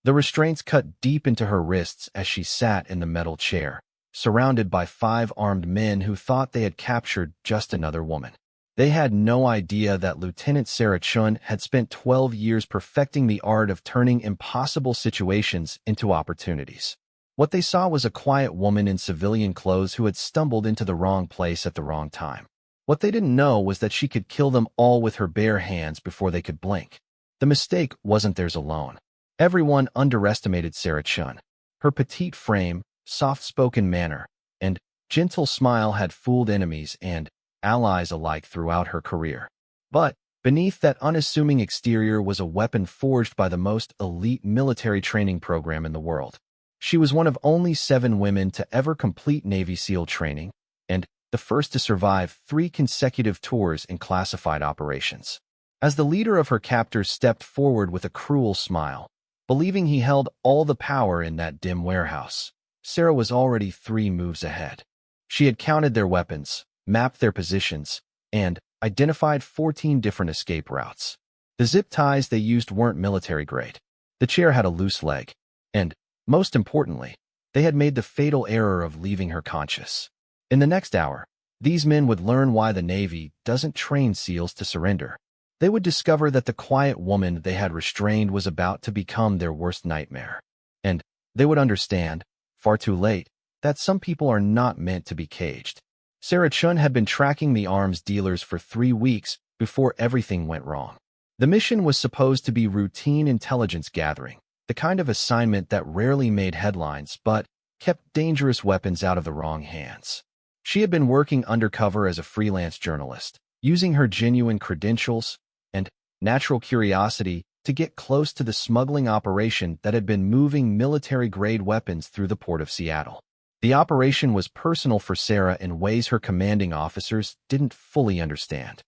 The restraints cut deep into her wrists as she sat in the metal chair, surrounded by 5 armed men who thought they had captured just another woman. They had no idea that Lieutenant Sarah Chun had spent 12 years perfecting the art of turning impossible situations into opportunities. What they saw was a quiet woman in civilian clothes who had stumbled into the wrong place at the wrong time. What they didn't know was that she could kill them all with her bare hands before they could blink. The mistake wasn't theirs alone. Everyone underestimated Sarah Chun. Her petite frame, soft-spoken manner, and gentle smile had fooled enemies and allies alike throughout her career. But beneath that unassuming exterior was a weapon forged by the most elite military training program in the world. She was one of only 7 women to ever complete Navy SEAL training, and the first to survive 3 consecutive tours in classified operations. As the leader of her captors stepped forward with a cruel smile, believing he held all the power in that dim warehouse, Sarah was already 3 moves ahead. She had counted their weapons, mapped their positions, and identified 14 different escape routes. The zip ties they used weren't military-grade. The chair had a loose leg, and, most importantly, they had made the fatal error of leaving her conscious. In the next hour, these men would learn why the Navy doesn't train SEALs to surrender. They would discover that the quiet woman they had restrained was about to become their worst nightmare. And they would understand, far too late, that some people are not meant to be caged. Sarah Chun had been tracking the arms dealers for 3 weeks before everything went wrong. The mission was supposed to be routine intelligence gathering, the kind of assignment that rarely made headlines but kept dangerous weapons out of the wrong hands. She had been working undercover as a freelance journalist, using her genuine credentials and natural curiosity to get close to the smuggling operation that had been moving military-grade weapons through the port of Seattle. The operation was personal for Sarah in ways her commanding officers didn't fully understand.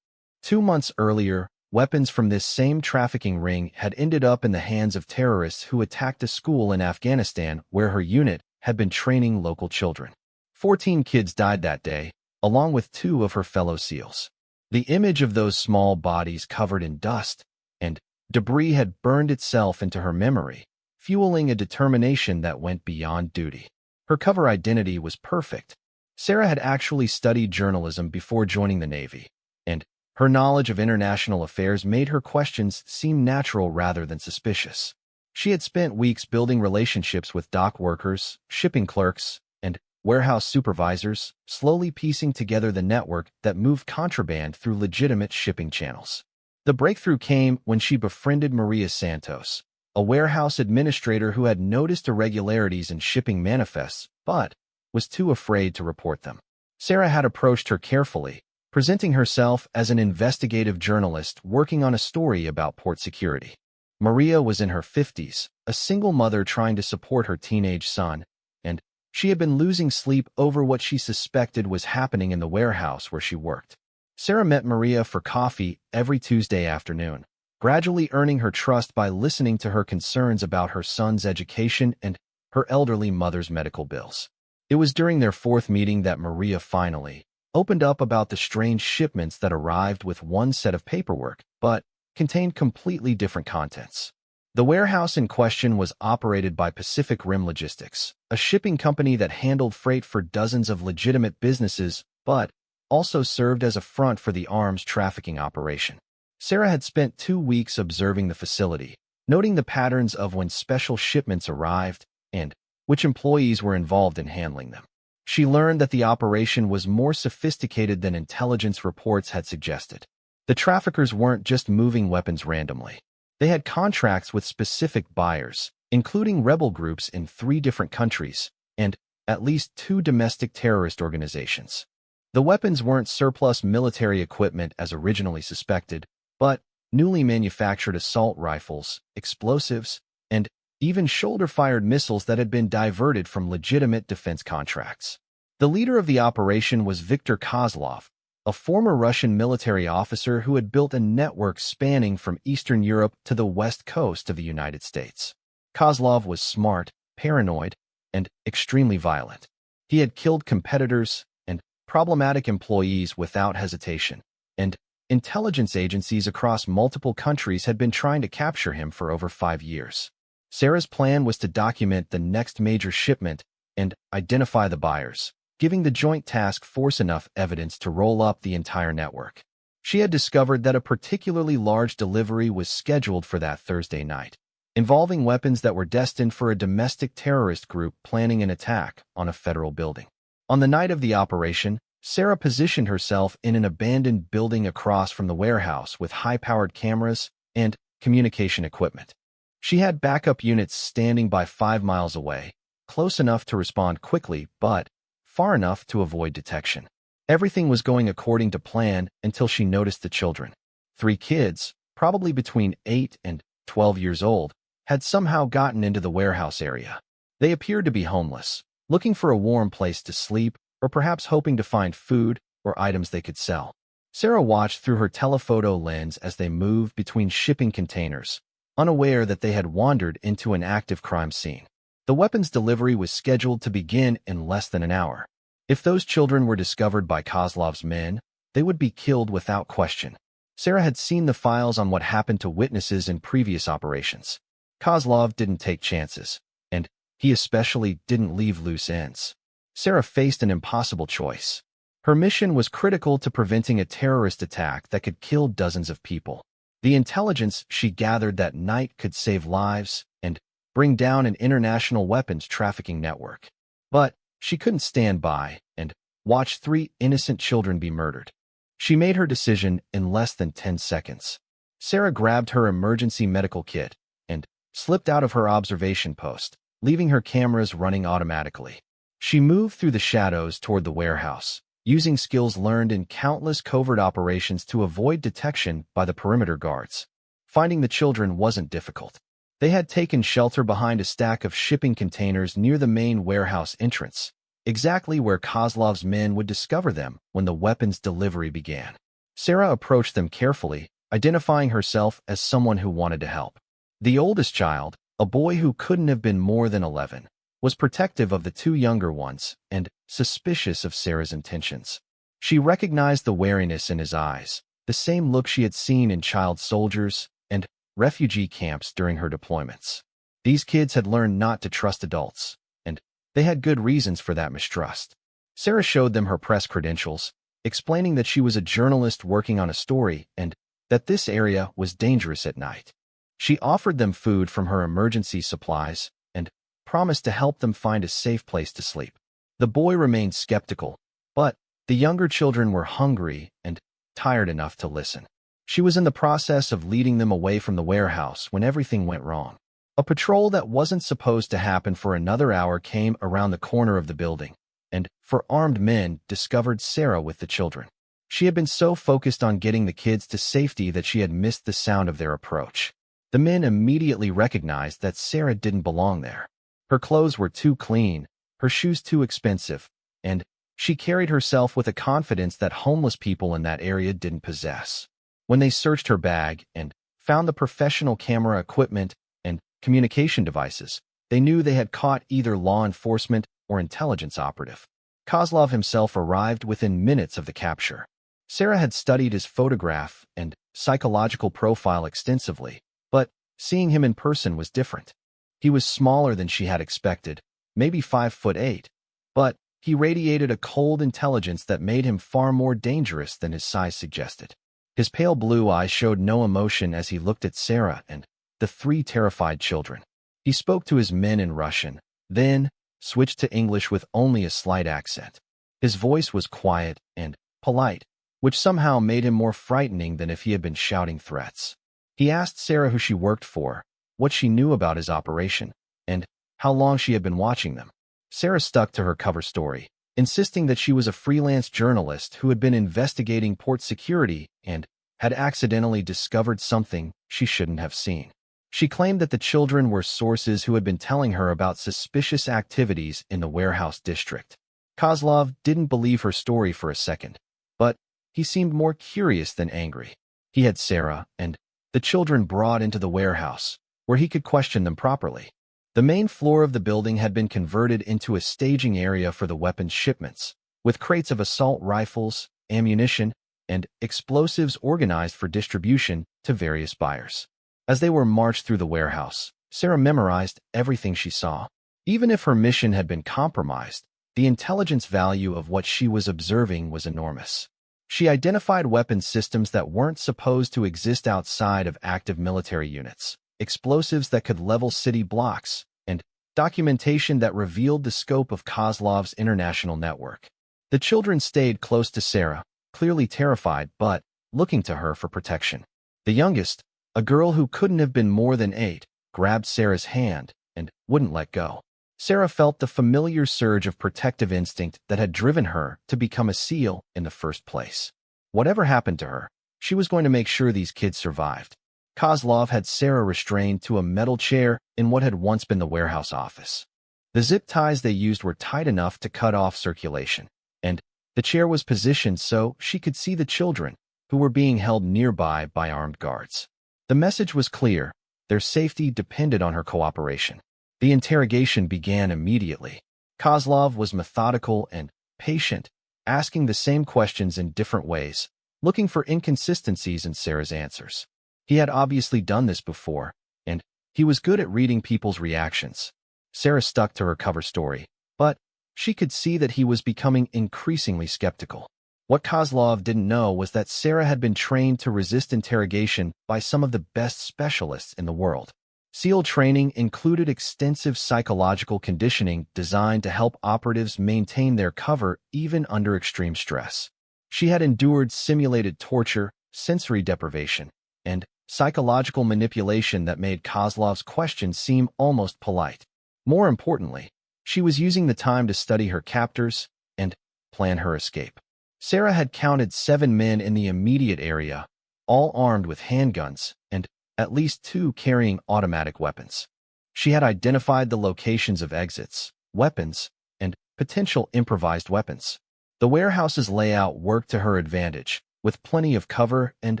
2 months earlier, weapons from this same trafficking ring had ended up in the hands of terrorists who attacked a school in Afghanistan where her unit had been training local children. 14 kids died that day, along with 2 of her fellow SEALs. The image of those small bodies covered in dust and debris had burned itself into her memory, fueling a determination that went beyond duty. Her cover identity was perfect. Sarah had actually studied journalism before joining the Navy, and her knowledge of international affairs made her questions seem natural rather than suspicious. She had spent weeks building relationships with dock workers, shipping clerks, and warehouse supervisors, slowly piecing together the network that moved contraband through legitimate shipping channels. The breakthrough came when she befriended Maria Santos, a warehouse administrator who had noticed irregularities in shipping manifests, but was too afraid to report them. Sarah had approached her carefully, presenting herself as an investigative journalist working on a story about port security. Maria was in her 50s, a single mother trying to support her teenage son, and she had been losing sleep over what she suspected was happening in the warehouse where she worked. Sarah met Maria for coffee every Tuesday afternoon, gradually earning her trust by listening to her concerns about her son's education and her elderly mother's medical bills. It was during their 4th meeting that Maria finally opened up about the strange shipments that arrived with one set of paperwork, but contained completely different contents. The warehouse in question was operated by Pacific Rim Logistics, a shipping company that handled freight for dozens of legitimate businesses, but also served as a front for the arms trafficking operation. Sarah had spent 2 weeks observing the facility, noting the patterns of when special shipments arrived and which employees were involved in handling them. She learned that the operation was more sophisticated than intelligence reports had suggested. The traffickers weren't just moving weapons randomly. They had contracts with specific buyers, including rebel groups in 3 different countries and at least 2 domestic terrorist organizations. The weapons weren't surplus military equipment as originally suspected, but newly manufactured assault rifles, explosives, and even shoulder-fired missiles that had been diverted from legitimate defense contracts. The leader of the operation was Viktor Kozlov, a former Russian military officer who had built a network spanning from Eastern Europe to the west coast of the United States. Kozlov was smart, paranoid, and extremely violent. He had killed competitors and problematic employees without hesitation, and intelligence agencies across multiple countries had been trying to capture him for over 5 years. Sarah's plan was to document the next major shipment and identify the buyers, giving the joint task force enough evidence to roll up the entire network. She had discovered that a particularly large delivery was scheduled for that Thursday night, involving weapons that were destined for a domestic terrorist group planning an attack on a federal building. On the night of the operation, Sarah positioned herself in an abandoned building across from the warehouse with high-powered cameras and communication equipment. She had backup units standing by 5 miles away, close enough to respond quickly, but far enough to avoid detection. Everything was going according to plan until she noticed the children. 3 kids, probably between 8 and 12 years old, had somehow gotten into the warehouse area. They appeared to be homeless, looking for a warm place to sleep, or perhaps hoping to find food or items they could sell. Sarah watched through her telephoto lens as they moved between shipping containers, unaware that they had wandered into an active crime scene. The weapons delivery was scheduled to begin in less than an hour. If those children were discovered by Kozlov's men, they would be killed without question. Sarah had seen the files on what happened to witnesses in previous operations. Kozlov didn't take chances, and he especially didn't leave loose ends. Sarah faced an impossible choice. Her mission was critical to preventing a terrorist attack that could kill dozens of people. The intelligence she gathered that night could save lives and bring down an international weapons trafficking network. But she couldn't stand by and watch 3 innocent children be murdered. She made her decision in less than 10 seconds. Sarah grabbed her emergency medical kit and slipped out of her observation post, leaving her cameras running automatically. She moved through the shadows toward the warehouse, using skills learned in countless covert operations to avoid detection by the perimeter guards. Finding the children wasn't difficult. They had taken shelter behind a stack of shipping containers near the main warehouse entrance, exactly where Kozlov's men would discover them when the weapons delivery began. Sarah approached them carefully, identifying herself as someone who wanted to help. The oldest child, a boy who couldn't have been more than 11, was protective of the 2 younger ones and suspicious of Sarah's intentions. She recognized the wariness in his eyes, the same look she had seen in child soldiers and refugee camps during her deployments. These kids had learned not to trust adults, and they had good reasons for that mistrust. Sarah showed them her press credentials, explaining that she was a journalist working on a story and that this area was dangerous at night. She offered them food from her emergency supplies and promised to help them find a safe place to sleep. The boy remained skeptical, but the younger children were hungry and tired enough to listen. She was in the process of leading them away from the warehouse when everything went wrong. A patrol that wasn't supposed to happen for another hour came around the corner of the building, and 4 armed men discovered Sarah with the children. She had been so focused on getting the kids to safety that she had missed the sound of their approach. The men immediately recognized that Sarah didn't belong there. Her clothes were too clean, her shoes too expensive, and she carried herself with a confidence that homeless people in that area didn't possess. When they searched her bag and found the professional camera equipment and communication devices, they knew they had caught either law enforcement or intelligence operative. Kozlov himself arrived within minutes of the capture. Sarah had studied his photograph and psychological profile extensively, but seeing him in person was different. He was smaller than she had expected, maybe 5'8", but he radiated a cold intelligence that made him far more dangerous than his size suggested. His pale blue eyes showed no emotion as he looked at Sarah and the 3 terrified children. He spoke to his men in Russian, then switched to English with only a slight accent. His voice was quiet and polite, which somehow made him more frightening than if he had been shouting threats. He asked Sarah who she worked for, what she knew about his operation, and how long she had been watching them. Sarah stuck to her cover story, insisting that she was a freelance journalist who had been investigating port security and had accidentally discovered something she shouldn't have seen. She claimed that the children were sources who had been telling her about suspicious activities in the warehouse district. Kozlov didn't believe her story for a second, but he seemed more curious than angry. He had Sarah and the children brought into the warehouse, where he could question them properly. The main floor of the building had been converted into a staging area for the weapons shipments, with crates of assault rifles, ammunition, and explosives organized for distribution to various buyers. As they were marched through the warehouse, Sarah memorized everything she saw. Even if her mission had been compromised, the intelligence value of what she was observing was enormous. She identified weapon systems that weren't supposed to exist outside of active military units, explosives that could level city blocks, and documentation that revealed the scope of Kozlov's international network. The children stayed close to Sarah, clearly terrified but looking to her for protection. The youngest, a girl who couldn't have been more than 8, grabbed Sarah's hand and wouldn't let go. Sarah felt the familiar surge of protective instinct that had driven her to become a SEAL in the first place. Whatever happened to her, she was going to make sure these kids survived. Kozlov had Sarah restrained to a metal chair in what had once been the warehouse office. The zip ties they used were tight enough to cut off circulation, and the chair was positioned so she could see the children, who were being held nearby by armed guards. The message was clear: their safety depended on her cooperation. The interrogation began immediately. Kozlov was methodical and patient, asking the same questions in different ways, looking for inconsistencies in Sarah's answers. He had obviously done this before, and he was good at reading people's reactions. Sarah stuck to her cover story, but she could see that he was becoming increasingly skeptical. What Kozlov didn't know was that Sarah had been trained to resist interrogation by some of the best specialists in the world. SEAL training included extensive psychological conditioning designed to help operatives maintain their cover even under extreme stress. She had endured simulated torture, sensory deprivation, and psychological manipulation that made Kozlov's questions seem almost polite. More importantly, she was using the time to study her captors and plan her escape. Sarah had counted 7 men in the immediate area, all armed with handguns, and at least 2 carrying automatic weapons. She had identified the locations of exits, weapons, and potential improvised weapons. The warehouse's layout worked to her advantage, with plenty of cover and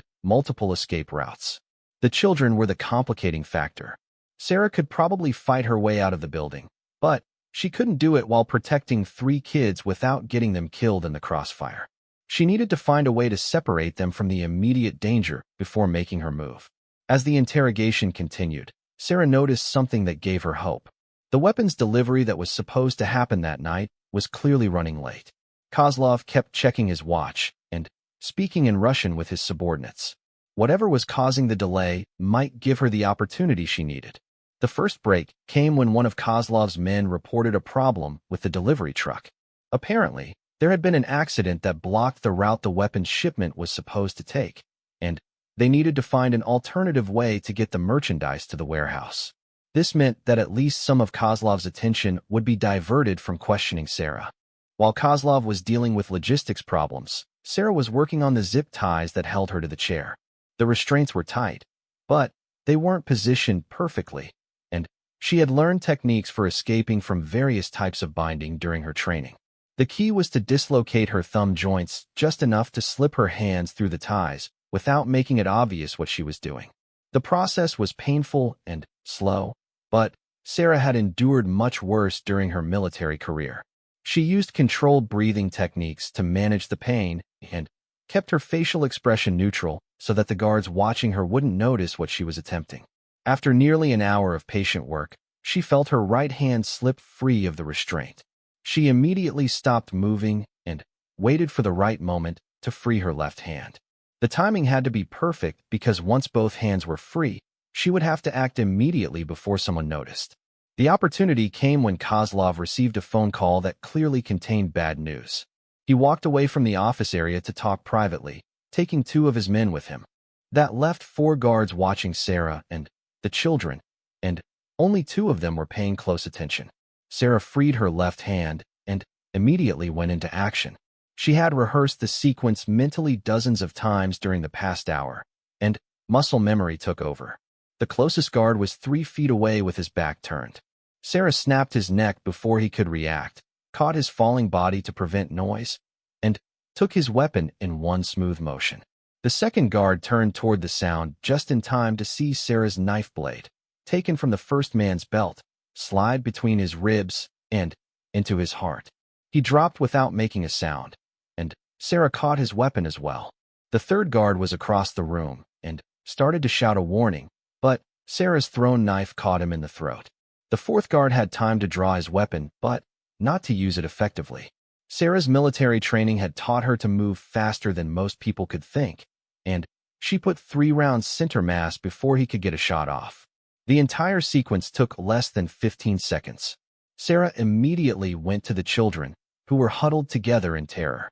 multiple escape routes. The children were the complicating factor. Sarah could probably fight her way out of the building, but she couldn't do it while protecting 3 kids without getting them killed in the crossfire. She needed to find a way to separate them from the immediate danger before making her move. As the interrogation continued, Sarah noticed something that gave her hope. The weapons delivery that was supposed to happen that night was clearly running late. Kozlov kept checking his watch and speaking in Russian with his subordinates. Whatever was causing the delay might give her the opportunity she needed. The first break came when one of Kozlov's men reported a problem with the delivery truck. Apparently, there had been an accident that blocked the route the weapons shipment was supposed to take, and they needed to find an alternative way to get the merchandise to the warehouse. This meant that at least some of Kozlov's attention would be diverted from questioning Sarah. While Kozlov was dealing with logistics problems, Sarah was working on the zip ties that held her to the chair. The restraints were tight, but they weren't positioned perfectly, and she had learned techniques for escaping from various types of binding during her training. The key was to dislocate her thumb joints just enough to slip her hands through the ties without making it obvious what she was doing. The process was painful and slow, but Sarah had endured much worse during her military career. She used controlled breathing techniques to manage the pain and kept her facial expression neutral so that the guards watching her wouldn't notice what she was attempting. After nearly an hour of patient work, she felt her right hand slip free of the restraint. She immediately stopped moving and waited for the right moment to free her left hand. The timing had to be perfect because once both hands were free, she would have to act immediately before someone noticed. The opportunity came when Kozlov received a phone call that clearly contained bad news. He walked away from the office area to talk privately, taking 2 of his men with him. That left 4 guards watching Sarah and the children, and only 2 of them were paying close attention. Sarah freed her left hand and immediately went into action. She had rehearsed the sequence mentally dozens of times during the past hour, and muscle memory took over. The closest guard was 3 feet away with his back turned. Sarah snapped his neck before he could react, caught his falling body to prevent noise, and took his weapon in one smooth motion. The second guard turned toward the sound just in time to see Sarah's knife blade, taken from the first man's belt, slide between his ribs and into his heart. He dropped without making a sound, and Sarah caught his weapon as well. The third guard was across the room and started to shout a warning, but Sarah's thrown knife caught him in the throat. The fourth guard had time to draw his weapon, but not to use it effectively. Sarah's military training had taught her to move faster than most people could think, and she put 3 rounds center mass before he could get a shot off. The entire sequence took less than 15 seconds. Sarah immediately went to the children, who were huddled together in terror.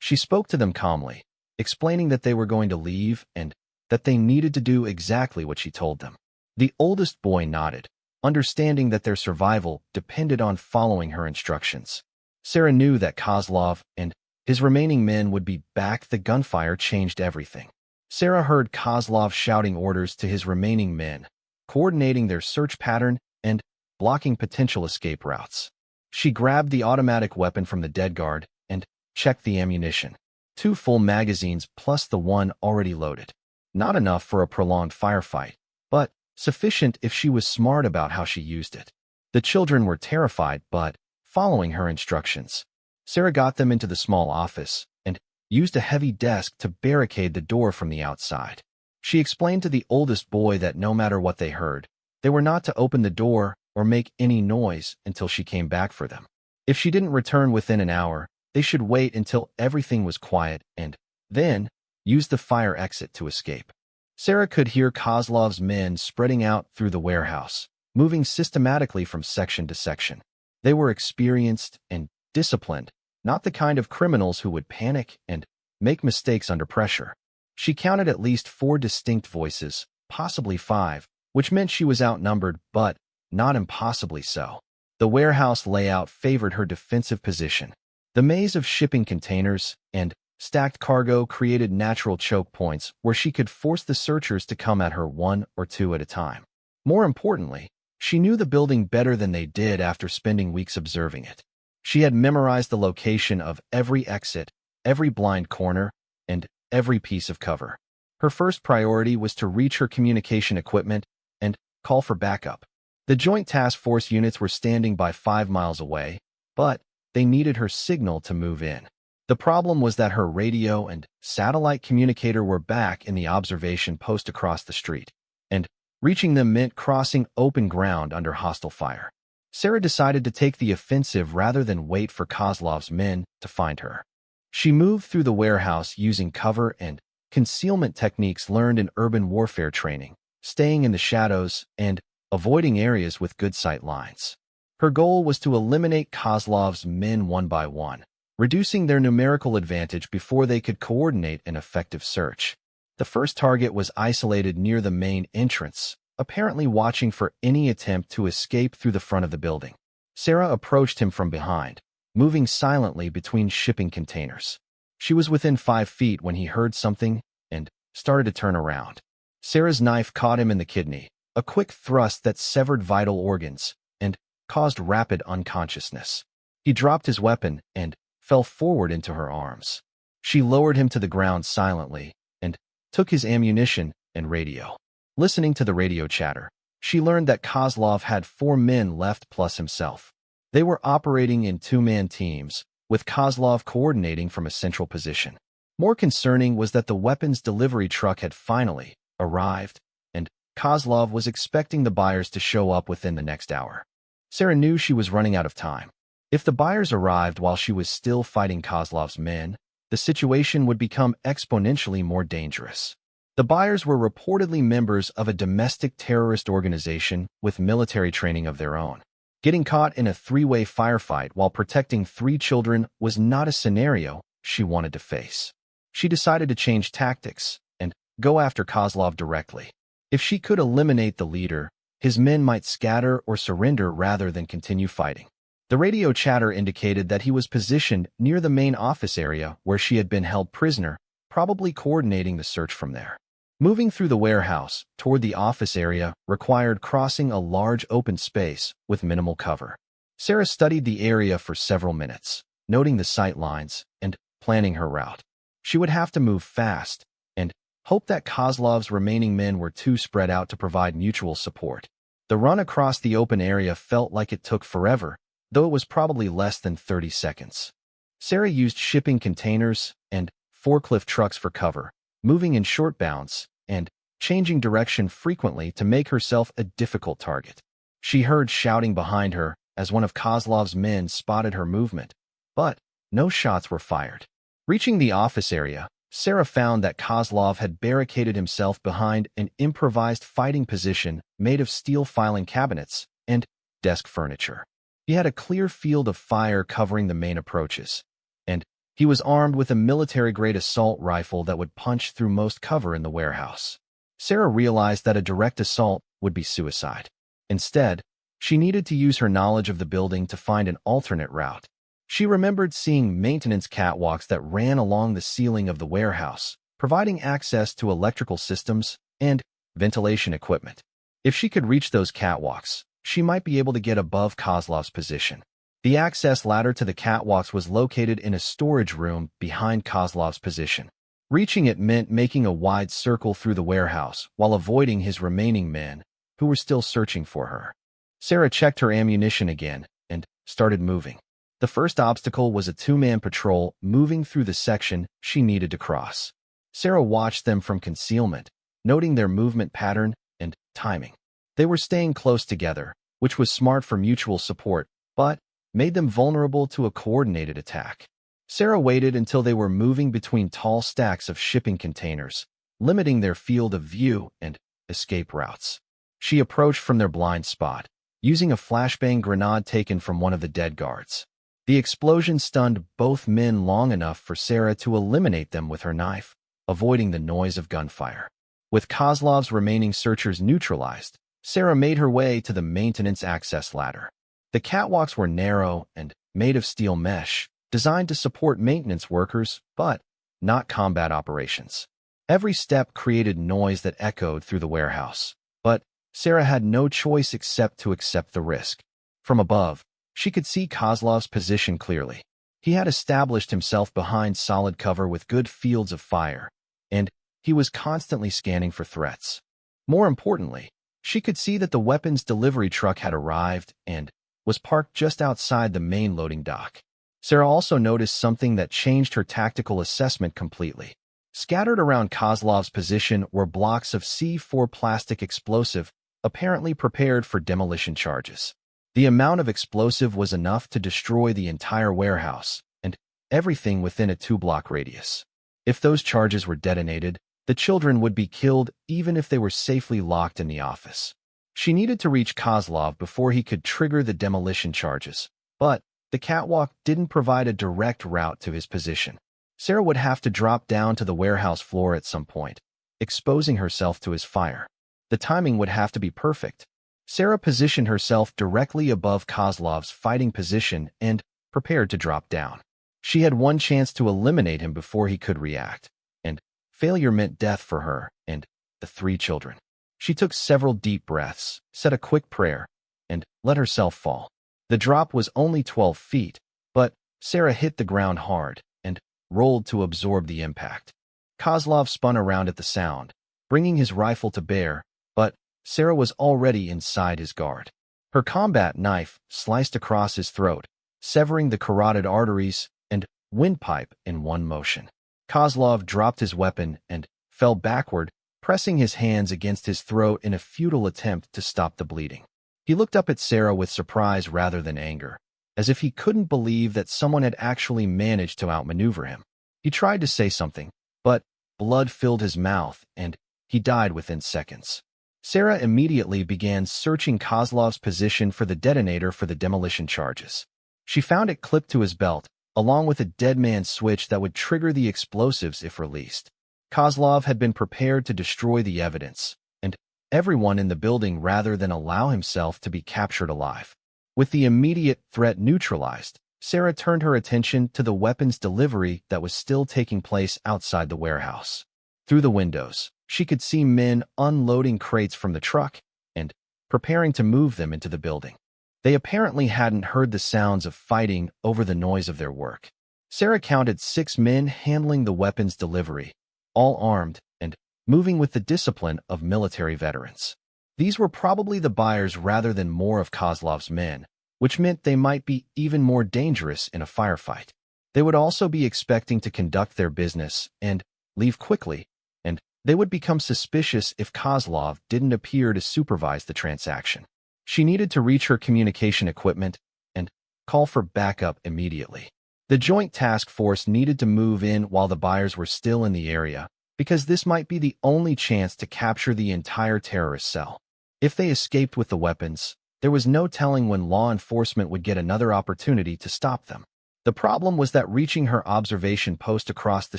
She spoke to them calmly, explaining that they were going to leave and that they needed to do exactly what she told them. The oldest boy nodded, understanding that their survival depended on following her instructions. Sarah knew that Kozlov and his remaining men would be back. The gunfire changed everything. Sarah heard Kozlov shouting orders to his remaining men, coordinating their search pattern and blocking potential escape routes. She grabbed the automatic weapon from the dead guard and checked the ammunition. 2 full magazines plus the one already loaded. Not enough for a prolonged firefight, but sufficient if she was smart about how she used it. The children were terrified, but following her instructions. Sarah got them into the small office and used a heavy desk to barricade the door from the outside. She explained to the oldest boy that no matter what they heard, they were not to open the door or make any noise until she came back for them. If she didn't return within an hour, they should wait until everything was quiet and then use the fire exit to escape. Sarah could hear Kozlov's men spreading out through the warehouse, moving systematically from section to section. They were experienced and disciplined, not the kind of criminals who would panic and make mistakes under pressure. She counted at least 4 distinct voices, possibly 5, which meant she was outnumbered, but not impossibly so. The warehouse layout favored her defensive position. The maze of shipping containers and stacked cargo created natural choke points where she could force the searchers to come at her 1 or 2 at a time. More importantly, she knew the building better than they did after spending weeks observing it. She had memorized the location of every exit, every blind corner, and every piece of cover. Her first priority was to reach her communication equipment and call for backup. The Joint Task Force units were standing by 5 miles away, but they needed her signal to move in. The problem was that her radio and satellite communicator were back in the observation post across the street, and reaching them meant crossing open ground under hostile fire. Sarah decided to take the offensive rather than wait for Kozlov's men to find her. She moved through the warehouse using cover and concealment techniques learned in urban warfare training, staying in the shadows and avoiding areas with good sight lines. Her goal was to eliminate Kozlov's men one by one, reducing their numerical advantage before they could coordinate an effective search. The first target was isolated near the main entrance, apparently watching for any attempt to escape through the front of the building. Sarah approached him from behind, moving silently between shipping containers. She was within 5 feet when he heard something and started to turn around. Sarah's knife caught him in the kidney, a quick thrust that severed vital organs and caused rapid unconsciousness. He dropped his weapon and fell forward into her arms. She lowered him to the ground silently and took his ammunition and radio. Listening to the radio chatter, she learned that Kozlov had 4 men left plus himself. They were operating in 2-man teams, with Kozlov coordinating from a central position. More concerning was that the weapons delivery truck had finally arrived, and Kozlov was expecting the buyers to show up within the next hour. Sarah knew she was running out of time. If the buyers arrived while she was still fighting Kozlov's men, the situation would become exponentially more dangerous. The buyers were reportedly members of a domestic terrorist organization with military training of their own. Getting caught in a 3-way firefight while protecting 3 children was not a scenario she wanted to face. She decided to change tactics and go after Kozlov directly. If she could eliminate the leader, his men might scatter or surrender rather than continue fighting. The radio chatter indicated that he was positioned near the main office area where she had been held prisoner, probably coordinating the search from there. Moving through the warehouse toward the office area required crossing a large open space with minimal cover. Sarah studied the area for several minutes, noting the sight lines and planning her route. She would have to move fast and hope that Kozlov's remaining men were too spread out to provide mutual support. The run across the open area felt like it took forever, though it was probably less than 30 seconds. Sarah used shipping containers and forklift trucks for cover, moving in short bounds and changing direction frequently to make herself a difficult target. She heard shouting behind her as one of Kozlov's men spotted her movement, but no shots were fired. Reaching the office area, Sarah found that Kozlov had barricaded himself behind an improvised fighting position made of steel filing cabinets and desk furniture. He had a clear field of fire covering the main approaches, and he was armed with a military-grade assault rifle that would punch through most cover in the warehouse. Sarah realized that a direct assault would be suicide. Instead, she needed to use her knowledge of the building to find an alternate route. She remembered seeing maintenance catwalks that ran along the ceiling of the warehouse, providing access to electrical systems and ventilation equipment. If she could reach those catwalks, she might be able to get above Kozlov's position. The access ladder to the catwalks was located in a storage room behind Kozlov's position. Reaching it meant making a wide circle through the warehouse while avoiding his remaining men, who were still searching for her. Sarah checked her ammunition again and started moving. The first obstacle was a two-man patrol moving through the section she needed to cross. Sarah watched them from concealment, noting their movement pattern and timing. They were staying close together, which was smart for mutual support, but made them vulnerable to a coordinated attack. Sarah waited until they were moving between tall stacks of shipping containers, limiting their field of view and escape routes. She approached from their blind spot, using a flashbang grenade taken from one of the dead guards. The explosion stunned both men long enough for Sarah to eliminate them with her knife, avoiding the noise of gunfire. With Kozlov's remaining searchers neutralized, Sarah made her way to the maintenance access ladder. The catwalks were narrow and made of steel mesh, designed to support maintenance workers, but not combat operations. Every step created noise that echoed through the warehouse, but Sarah had no choice except to accept the risk. From above, she could see Kozlov's position clearly. He had established himself behind solid cover with good fields of fire, and he was constantly scanning for threats. More importantly, she could see that the weapons delivery truck had arrived and was parked just outside the main loading dock. Sarah also noticed something that changed her tactical assessment completely. Scattered around Kozlov's position were blocks of C4 plastic explosive, apparently prepared for demolition charges. The amount of explosive was enough to destroy the entire warehouse and everything within a 2-block radius. If those charges were detonated, the children would be killed even if they were safely locked in the office. She needed to reach Kozlov before he could trigger the demolition charges, but the catwalk didn't provide a direct route to his position. Sarah would have to drop down to the warehouse floor at some point, exposing herself to his fire. The timing would have to be perfect. Sarah positioned herself directly above Kozlov's fighting position and prepared to drop down. She had one chance to eliminate him before he could react, and failure meant death for her and the 3 children. She took several deep breaths, said a quick prayer, and let herself fall. The drop was only 12 feet, but Sarah hit the ground hard and rolled to absorb the impact. Kozlov spun around at the sound, bringing his rifle to bear, but Sarah was already inside his guard. Her combat knife sliced across his throat, severing the carotid arteries and windpipe in one motion. Kozlov dropped his weapon and fell backward, pressing his hands against his throat in a futile attempt to stop the bleeding. He looked up at Sarah with surprise rather than anger, as if he couldn't believe that someone had actually managed to outmaneuver him. He tried to say something, but blood filled his mouth and he died within seconds. Sarah immediately began searching Kozlov's position for the detonator for the demolition charges. She found it clipped to his belt, along with a dead man's switch that would trigger the explosives if released. Kozlov had been prepared to destroy the evidence, and everyone in the building rather than allow himself to be captured alive. With the immediate threat neutralized, Sarah turned her attention to the weapons delivery that was still taking place outside the warehouse. Through the windows, she could see men unloading crates from the truck and preparing to move them into the building. They apparently hadn't heard the sounds of fighting over the noise of their work. Sarah counted 6 men handling the weapons delivery, all armed and moving with the discipline of military veterans. These were probably the buyers rather than more of Kozlov's men, which meant they might be even more dangerous in a firefight. They would also be expecting to conduct their business and leave quickly, and They would become suspicious if Kozlov didn't appear to supervise the transaction. She needed to reach her communication equipment and call for backup immediately. The Joint Task Force needed to move in while the buyers were still in the area, because this might be the only chance to capture the entire terrorist cell. If they escaped with the weapons, there was no telling when law enforcement would get another opportunity to stop them. The problem was that reaching her observation post across the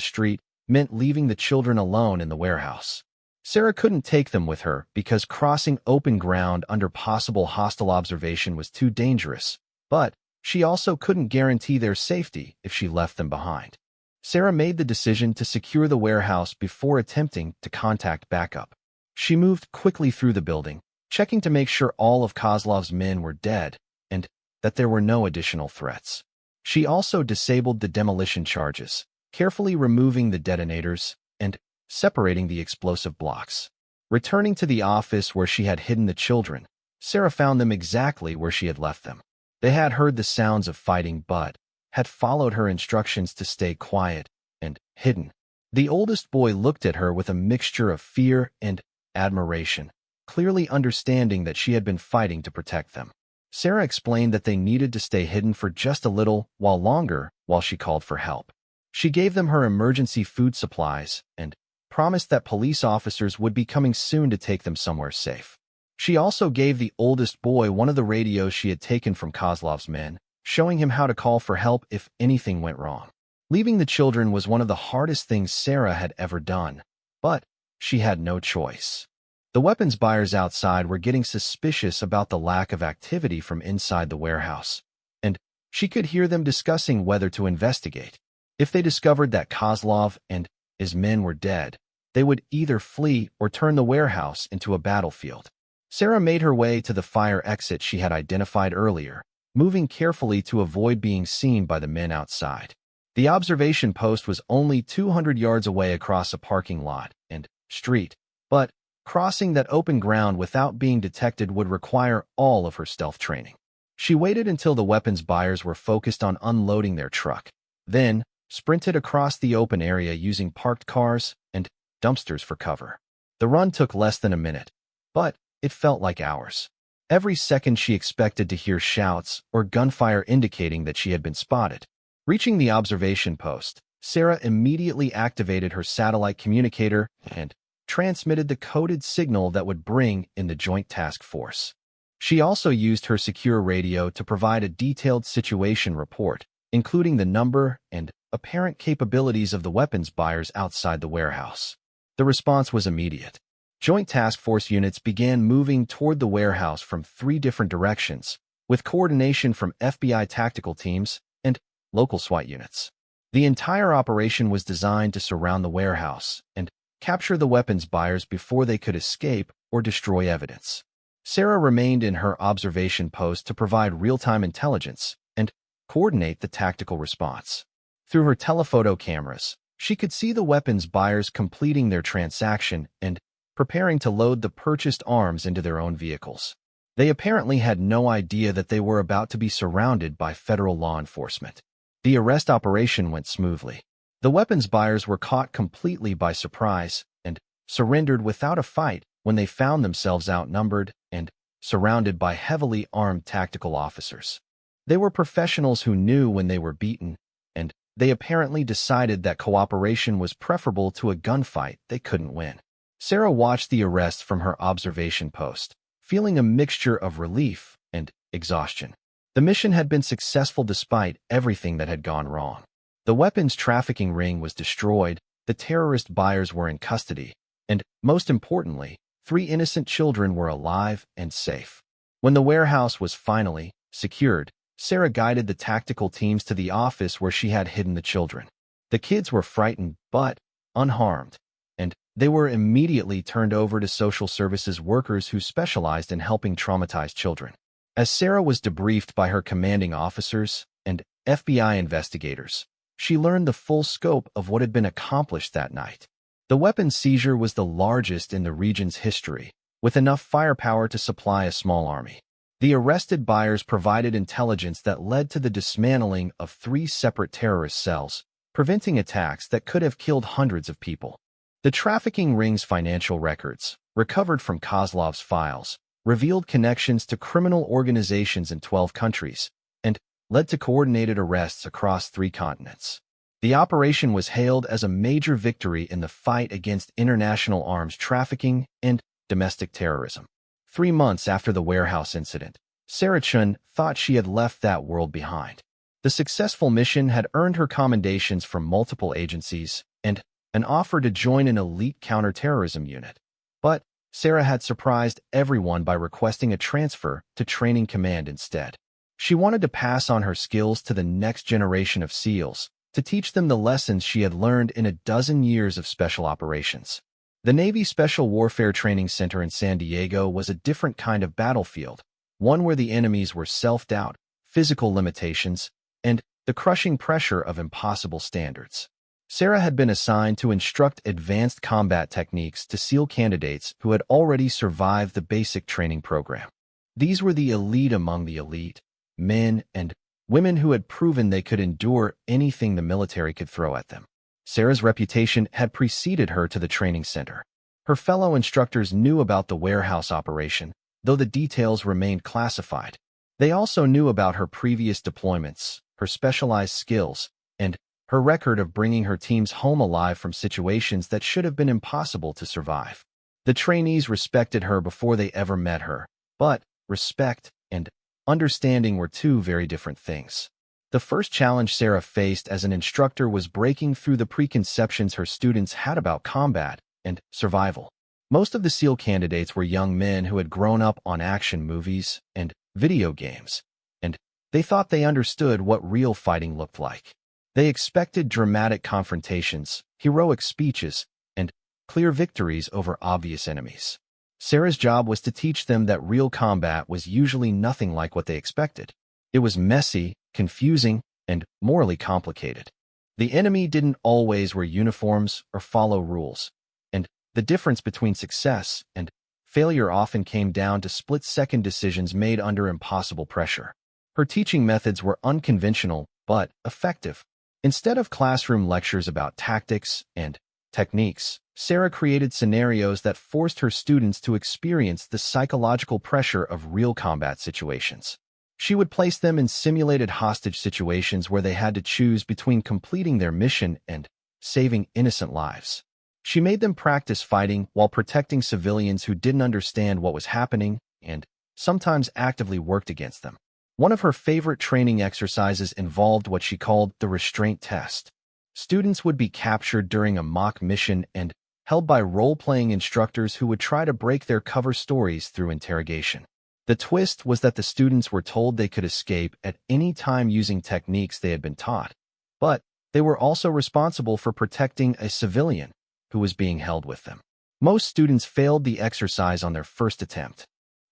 street meant leaving the children alone in the warehouse. Sarah couldn't take them with her because crossing open ground under possible hostile observation was too dangerous, but she also couldn't guarantee their safety if she left them behind. Sarah made the decision to secure the warehouse before attempting to contact backup. She moved quickly through the building, checking to make sure all of Kozlov's men were dead and that there were no additional threats. She also disabled the demolition charges, carefully removing the detonators and separating the explosive blocks. Returning to the office where she had hidden the children, Sarah found them exactly where she had left them. They had heard the sounds of fighting but had followed her instructions to stay quiet and hidden. The oldest boy looked at her with a mixture of fear and admiration, clearly understanding that she had been fighting to protect them. Sarah explained that they needed to stay hidden for just a little while longer while she called for help. She gave them her emergency food supplies and promised that police officers would be coming soon to take them somewhere safe. She also gave the oldest boy one of the radios she had taken from Kozlov's men, showing him how to call for help if anything went wrong. Leaving the children was one of the hardest things Sarah had ever done, but she had no choice. The weapons buyers outside were getting suspicious about the lack of activity from inside the warehouse, and she could hear them discussing whether to investigate. If they discovered that Kozlov and his men were dead, they would either flee or turn the warehouse into a battlefield. Sarah made her way to the fire exit she had identified earlier, moving carefully to avoid being seen by the men outside. The observation post was only 200 yards away across a parking lot and street, but crossing that open ground without being detected would require all of her stealth training. She waited until the weapons buyers were focused on unloading their truck, then sprinted across the open area using parked cars and dumpsters for cover. The run took less than a minute, but it felt like hours. Every second she expected to hear shouts or gunfire indicating that she had been spotted. Reaching the observation post, Sarah immediately activated her satellite communicator and transmitted the coded signal that would bring in the Joint Task Force. She also used her secure radio to provide a detailed situation report, including the number and apparent capabilities of the weapons buyers outside the warehouse. The response was immediate. Joint Task Force units began moving toward the warehouse from 3 different directions, with coordination from FBI tactical teams and local SWAT units. The entire operation was designed to surround the warehouse and capture the weapons buyers before they could escape or destroy evidence. Sarah remained in her observation post to provide real-time intelligence and coordinate the tactical response. Through her telephoto cameras, she could see the weapons buyers completing their transaction and preparing to load the purchased arms into their own vehicles. They apparently had no idea that they were about to be surrounded by federal law enforcement. The arrest operation went smoothly. The weapons buyers were caught completely by surprise and surrendered without a fight when they found themselves outnumbered and surrounded by heavily armed tactical officers. They were professionals who knew when they were beaten, and they apparently decided that cooperation was preferable to a gunfight they couldn't win. Sarah watched the arrest from her observation post, feeling a mixture of relief and exhaustion. The mission had been successful despite everything that had gone wrong. The weapons trafficking ring was destroyed, the terrorist buyers were in custody, and, most importantly, 3 innocent children were alive and safe. When the warehouse was finally secured, Sarah guided the tactical teams to the office where she had hidden the children. The kids were frightened but unharmed, and they were immediately turned over to social services workers who specialized in helping traumatized children. As Sarah was debriefed by her commanding officers and FBI investigators, she learned the full scope of what had been accomplished that night. The weapons seizure was the largest in the region's history, with enough firepower to supply a small army. The arrested buyers provided intelligence that led to the dismantling of 3 separate terrorist cells, preventing attacks that could have killed hundreds of people. The trafficking ring's financial records, recovered from Kozlov's files, revealed connections to criminal organizations in 12 countries and led to coordinated arrests across 3 continents. The operation was hailed as a major victory in the fight against international arms trafficking and domestic terrorism. 3 months after the warehouse incident, Sarah Chun thought she had left that world behind. The successful mission had earned her commendations from multiple agencies and an offer to join an elite counterterrorism unit. But Sarah had surprised everyone by requesting a transfer to Training Command instead. She wanted to pass on her skills to the next generation of SEALs, to teach them the lessons she had learned in a dozen years of special operations. The Navy Special Warfare Training Center in San Diego was a different kind of battlefield, one where the enemies were self-doubt, physical limitations, and the crushing pressure of impossible standards. Sarah had been assigned to instruct advanced combat techniques to SEAL candidates who had already survived the basic training program. These were the elite among the elite, men and women who had proven they could endure anything the military could throw at them. Sarah's reputation had preceded her to the training center. Her fellow instructors knew about the warehouse operation, though the details remained classified. They also knew about her previous deployments, her specialized skills, and her record of bringing her teams home alive from situations that should have been impossible to survive. The trainees respected her before they ever met her, but respect and understanding were 2 very different things. The first challenge Sarah faced as an instructor was breaking through the preconceptions her students had about combat and survival. Most of the SEAL candidates were young men who had grown up on action movies and video games, and they thought they understood what real fighting looked like. They expected dramatic confrontations, heroic speeches, and clear victories over obvious enemies. Sarah's job was to teach them that real combat was usually nothing like what they expected. It was messy, confusing, and morally complicated. The enemy didn't always wear uniforms or follow rules, and the difference between success and failure often came down to split-second decisions made under impossible pressure. Her teaching methods were unconventional but effective. Instead of classroom lectures about tactics and techniques, Sarah created scenarios that forced her students to experience the psychological pressure of real combat situations. She would place them in simulated hostage situations where they had to choose between completing their mission and saving innocent lives. She made them practice fighting while protecting civilians who didn't understand what was happening and sometimes actively worked against them. One of her favorite training exercises involved what she called the restraint test. Students would be captured during a mock mission and held by role-playing instructors who would try to break their cover stories through interrogation. The twist was that the students were told they could escape at any time using techniques they had been taught, but they were also responsible for protecting a civilian who was being held with them. Most students failed the exercise on their first attempt.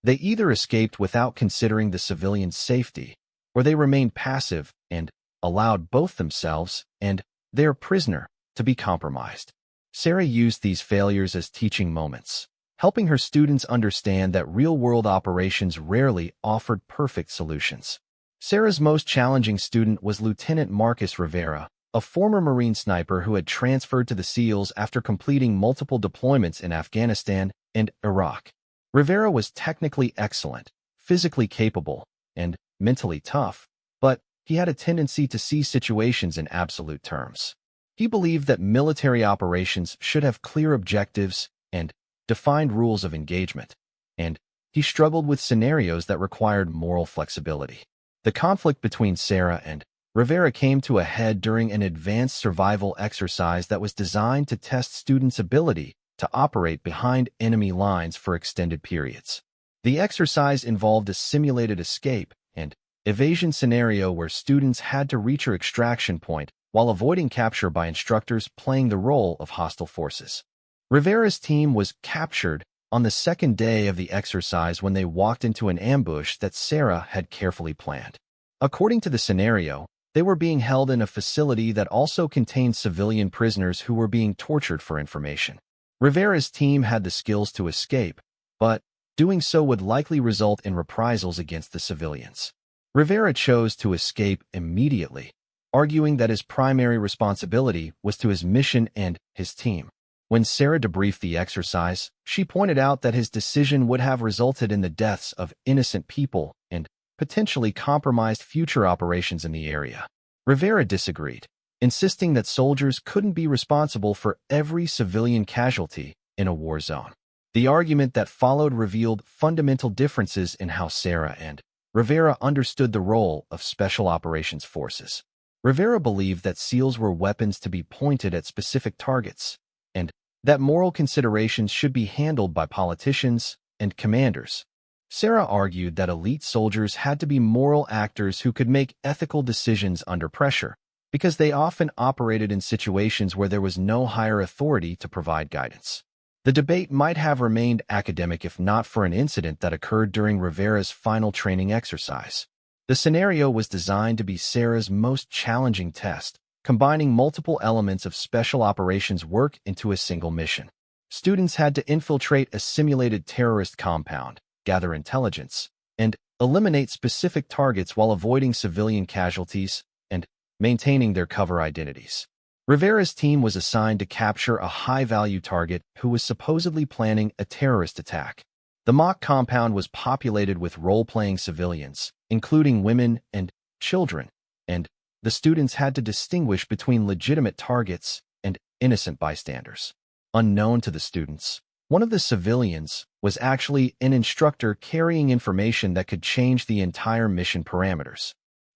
They either escaped without considering the civilian's safety, or they remained passive and allowed both themselves and their prisoner to be compromised. Sarah used these failures as teaching moments, helping her students understand that real-world operations rarely offered perfect solutions. Sarah's most challenging student was Lieutenant Marcus Rivera, a former Marine sniper who had transferred to the SEALs after completing multiple deployments in Afghanistan and Iraq. Rivera was technically excellent, physically capable, and mentally tough, but he had a tendency to see situations in absolute terms. He believed that military operations should have clear objectives and defined rules of engagement, and he struggled with scenarios that required moral flexibility. The conflict between Sarah and Rivera came to a head during an advanced survival exercise that was designed to test students' ability to operate behind enemy lines for extended periods. The exercise involved a simulated escape and evasion scenario where students had to reach an extraction point while avoiding capture by instructors playing the role of hostile forces. Rivera's team was captured on the second day of the exercise when they walked into an ambush that Sarah had carefully planned. According to the scenario, they were being held in a facility that also contained civilian prisoners who were being tortured for information. Rivera's team had the skills to escape, but doing so would likely result in reprisals against the civilians. Rivera chose to escape immediately, arguing that his primary responsibility was to his mission and his team. When Sarah debriefed the exercise, she pointed out that his decision would have resulted in the deaths of innocent people and potentially compromised future operations in the area. Rivera disagreed, insisting that soldiers couldn't be responsible for every civilian casualty in a war zone. The argument that followed revealed fundamental differences in how Sarah and Rivera understood the role of Special Operations Forces. Rivera believed that SEALs were weapons to be pointed at specific targets, and that moral considerations should be handled by politicians and commanders. Sarah argued that elite soldiers had to be moral actors who could make ethical decisions under pressure, because they often operated in situations where there was no higher authority to provide guidance. The debate might have remained academic if not for an incident that occurred during Rivera's final training exercise. The scenario was designed to be Sarah's most challenging test, combining multiple elements of special operations work into a single mission. Students had to infiltrate a simulated terrorist compound, gather intelligence, and eliminate specific targets while avoiding civilian casualties and maintaining their cover identities. Rivera's team was assigned to capture a high-value target who was supposedly planning a terrorist attack. The mock compound was populated with role-playing civilians, including women and children, and the students had to distinguish between legitimate targets and innocent bystanders. Unknown to the students, one of the civilians was actually an instructor carrying information that could change the entire mission parameters.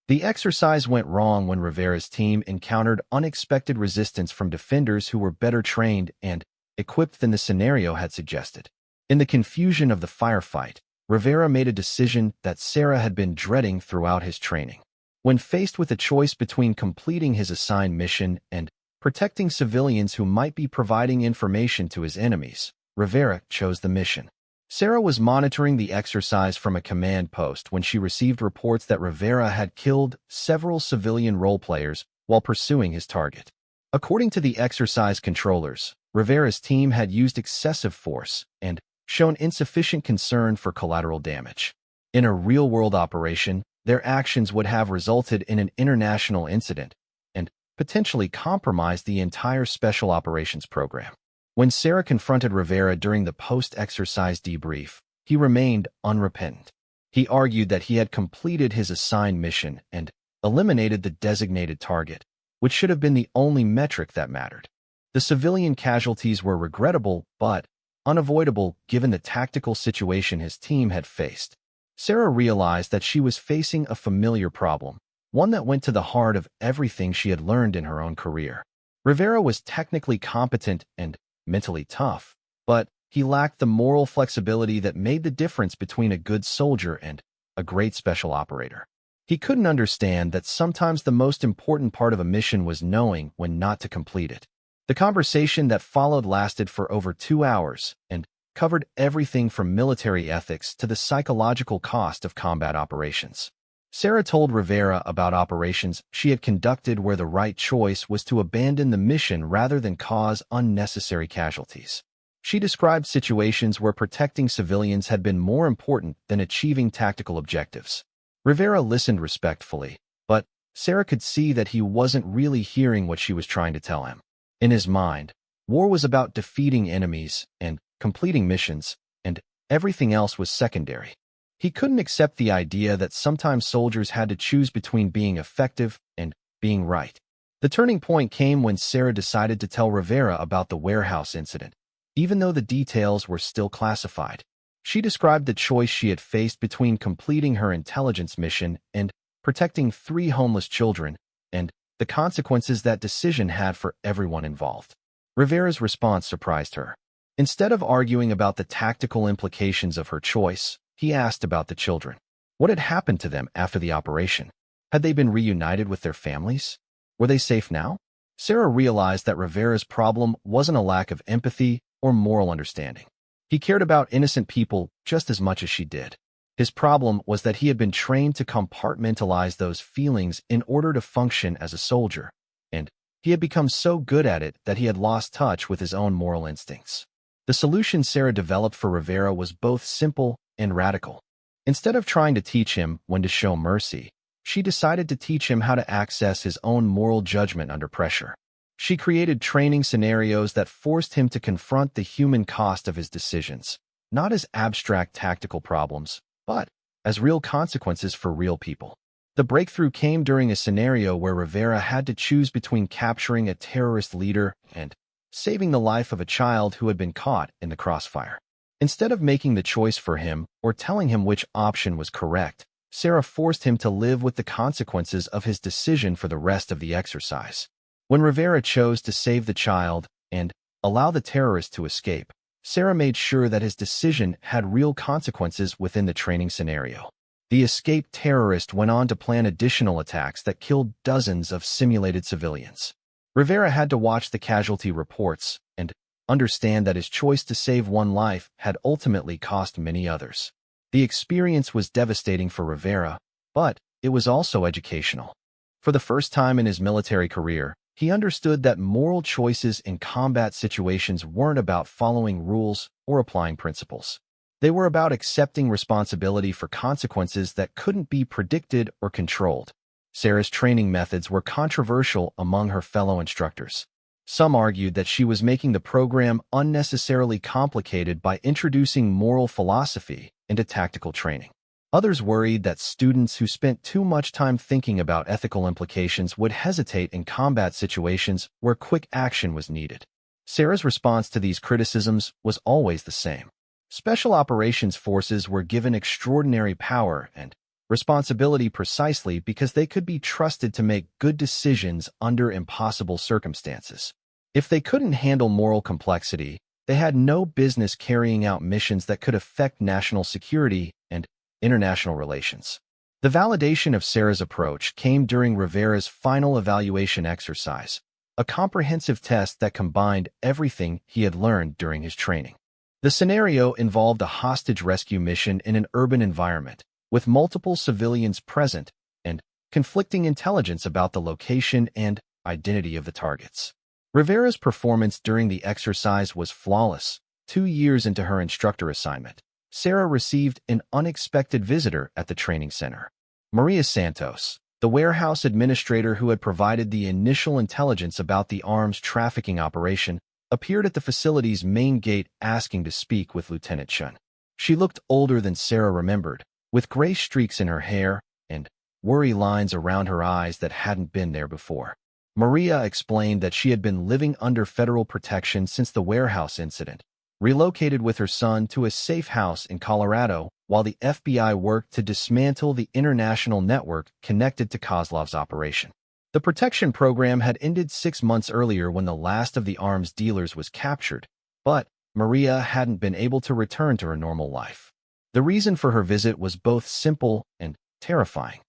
The exercise went wrong when Rivera's team encountered unexpected resistance from defenders who were better trained and equipped than the scenario had suggested. In the confusion of the firefight, Rivera made a decision that Sarah had been dreading throughout his training. When faced with a choice between completing his assigned mission and protecting civilians who might be providing information to his enemies, Rivera chose the mission. Sarah was monitoring the exercise from a command post when she received reports that Rivera had killed several civilian role-players while pursuing his target. According to the exercise controllers, Rivera's team had used excessive force and shown insufficient concern for collateral damage. In a real-world operation, their actions would have resulted in an international incident and potentially compromised the entire Special Operations program. When Sarah confronted Rivera during the post-exercise debrief, he remained unrepentant. He argued that he had completed his assigned mission and eliminated the designated target, which should have been the only metric that mattered. The civilian casualties were regrettable but unavoidable given the tactical situation his team had faced. Sarah realized that she was facing a familiar problem, one that went to the heart of everything she had learned in her own career. Rivera was technically competent and mentally tough, but he lacked the moral flexibility that made the difference between a good soldier and a great special operator. He couldn't understand that sometimes the most important part of a mission was knowing when not to complete it. The conversation that followed lasted for over 2 hours and covered everything from military ethics to the psychological cost of combat operations. Sarah told Rivera about operations she had conducted where the right choice was to abandon the mission rather than cause unnecessary casualties. She described situations where protecting civilians had been more important than achieving tactical objectives. Rivera listened respectfully, but Sarah could see that he wasn't really hearing what she was trying to tell him. In his mind, war was about defeating enemies and completing missions, and everything else was secondary. He couldn't accept the idea that sometimes soldiers had to choose between being effective and being right. The turning point came when Sarah decided to tell Rivera about the warehouse incident, even though the details were still classified. She described the choice she had faced between completing her intelligence mission and protecting 3 homeless children, and the consequences that decision had for everyone involved. Rivera's response surprised her. Instead of arguing about the tactical implications of her choice, he asked about the children. What had happened to them after the operation? Had they been reunited with their families? Were they safe now? Sarah realized that Rivera's problem wasn't a lack of empathy or moral understanding. He cared about innocent people just as much as she did. His problem was that he had been trained to compartmentalize those feelings in order to function as a soldier, and he had become so good at it that he had lost touch with his own moral instincts. The solution Sarah developed for Rivera was both simple and radical. Instead of trying to teach him when to show mercy, she decided to teach him how to access his own moral judgment under pressure. She created training scenarios that forced him to confront the human cost of his decisions, not as abstract tactical problems, but as real consequences for real people. The breakthrough came during a scenario where Rivera had to choose between capturing a terrorist leader and saving the life of a child who had been caught in the crossfire. Instead of making the choice for him or telling him which option was correct, Sarah forced him to live with the consequences of his decision for the rest of the exercise. When Rivera chose to save the child and allow the terrorist to escape, Sarah made sure that his decision had real consequences within the training scenario. The escaped terrorist went on to plan additional attacks that killed dozens of simulated civilians. Rivera had to watch the casualty reports and understand that his choice to save one life had ultimately cost many others. The experience was devastating for Rivera, but it was also educational. For the first time in his military career, he understood that moral choices in combat situations weren't about following rules or applying principles. They were about accepting responsibility for consequences that couldn't be predicted or controlled. Sarah's training methods were controversial among her fellow instructors. Some argued that she was making the program unnecessarily complicated by introducing moral philosophy into tactical training. Others worried that students who spent too much time thinking about ethical implications would hesitate in combat situations where quick action was needed. Sarah's response to these criticisms was always the same. Special operations forces were given extraordinary power and responsibility precisely because they could be trusted to make good decisions under impossible circumstances. If they couldn't handle moral complexity, they had no business carrying out missions that could affect national security and international relations. The validation of Sarah's approach came during Rivera's final evaluation exercise, a comprehensive test that combined everything he had learned during his training. The scenario involved a hostage rescue mission in an urban environment, with multiple civilians present and conflicting intelligence about the location and identity of the targets. Rivera's performance during the exercise was flawless. 2 years into her instructor assignment, Sarah received an unexpected visitor at the training center. Maria Santos, the warehouse administrator who had provided the initial intelligence about the arms trafficking operation, appeared at the facility's main gate asking to speak with Lieutenant Chun. She looked older than Sarah remembered, with gray streaks in her hair and worry lines around her eyes that hadn't been there before. Maria explained that she had been living under federal protection since the warehouse incident, relocated with her son to a safe house in Colorado while the FBI worked to dismantle the international network connected to Kozlov's operation. The protection program had ended 6 months earlier when the last of the arms dealers was captured, but Maria hadn't been able to return to her normal life. The reason for her visit was both simple and terrifying.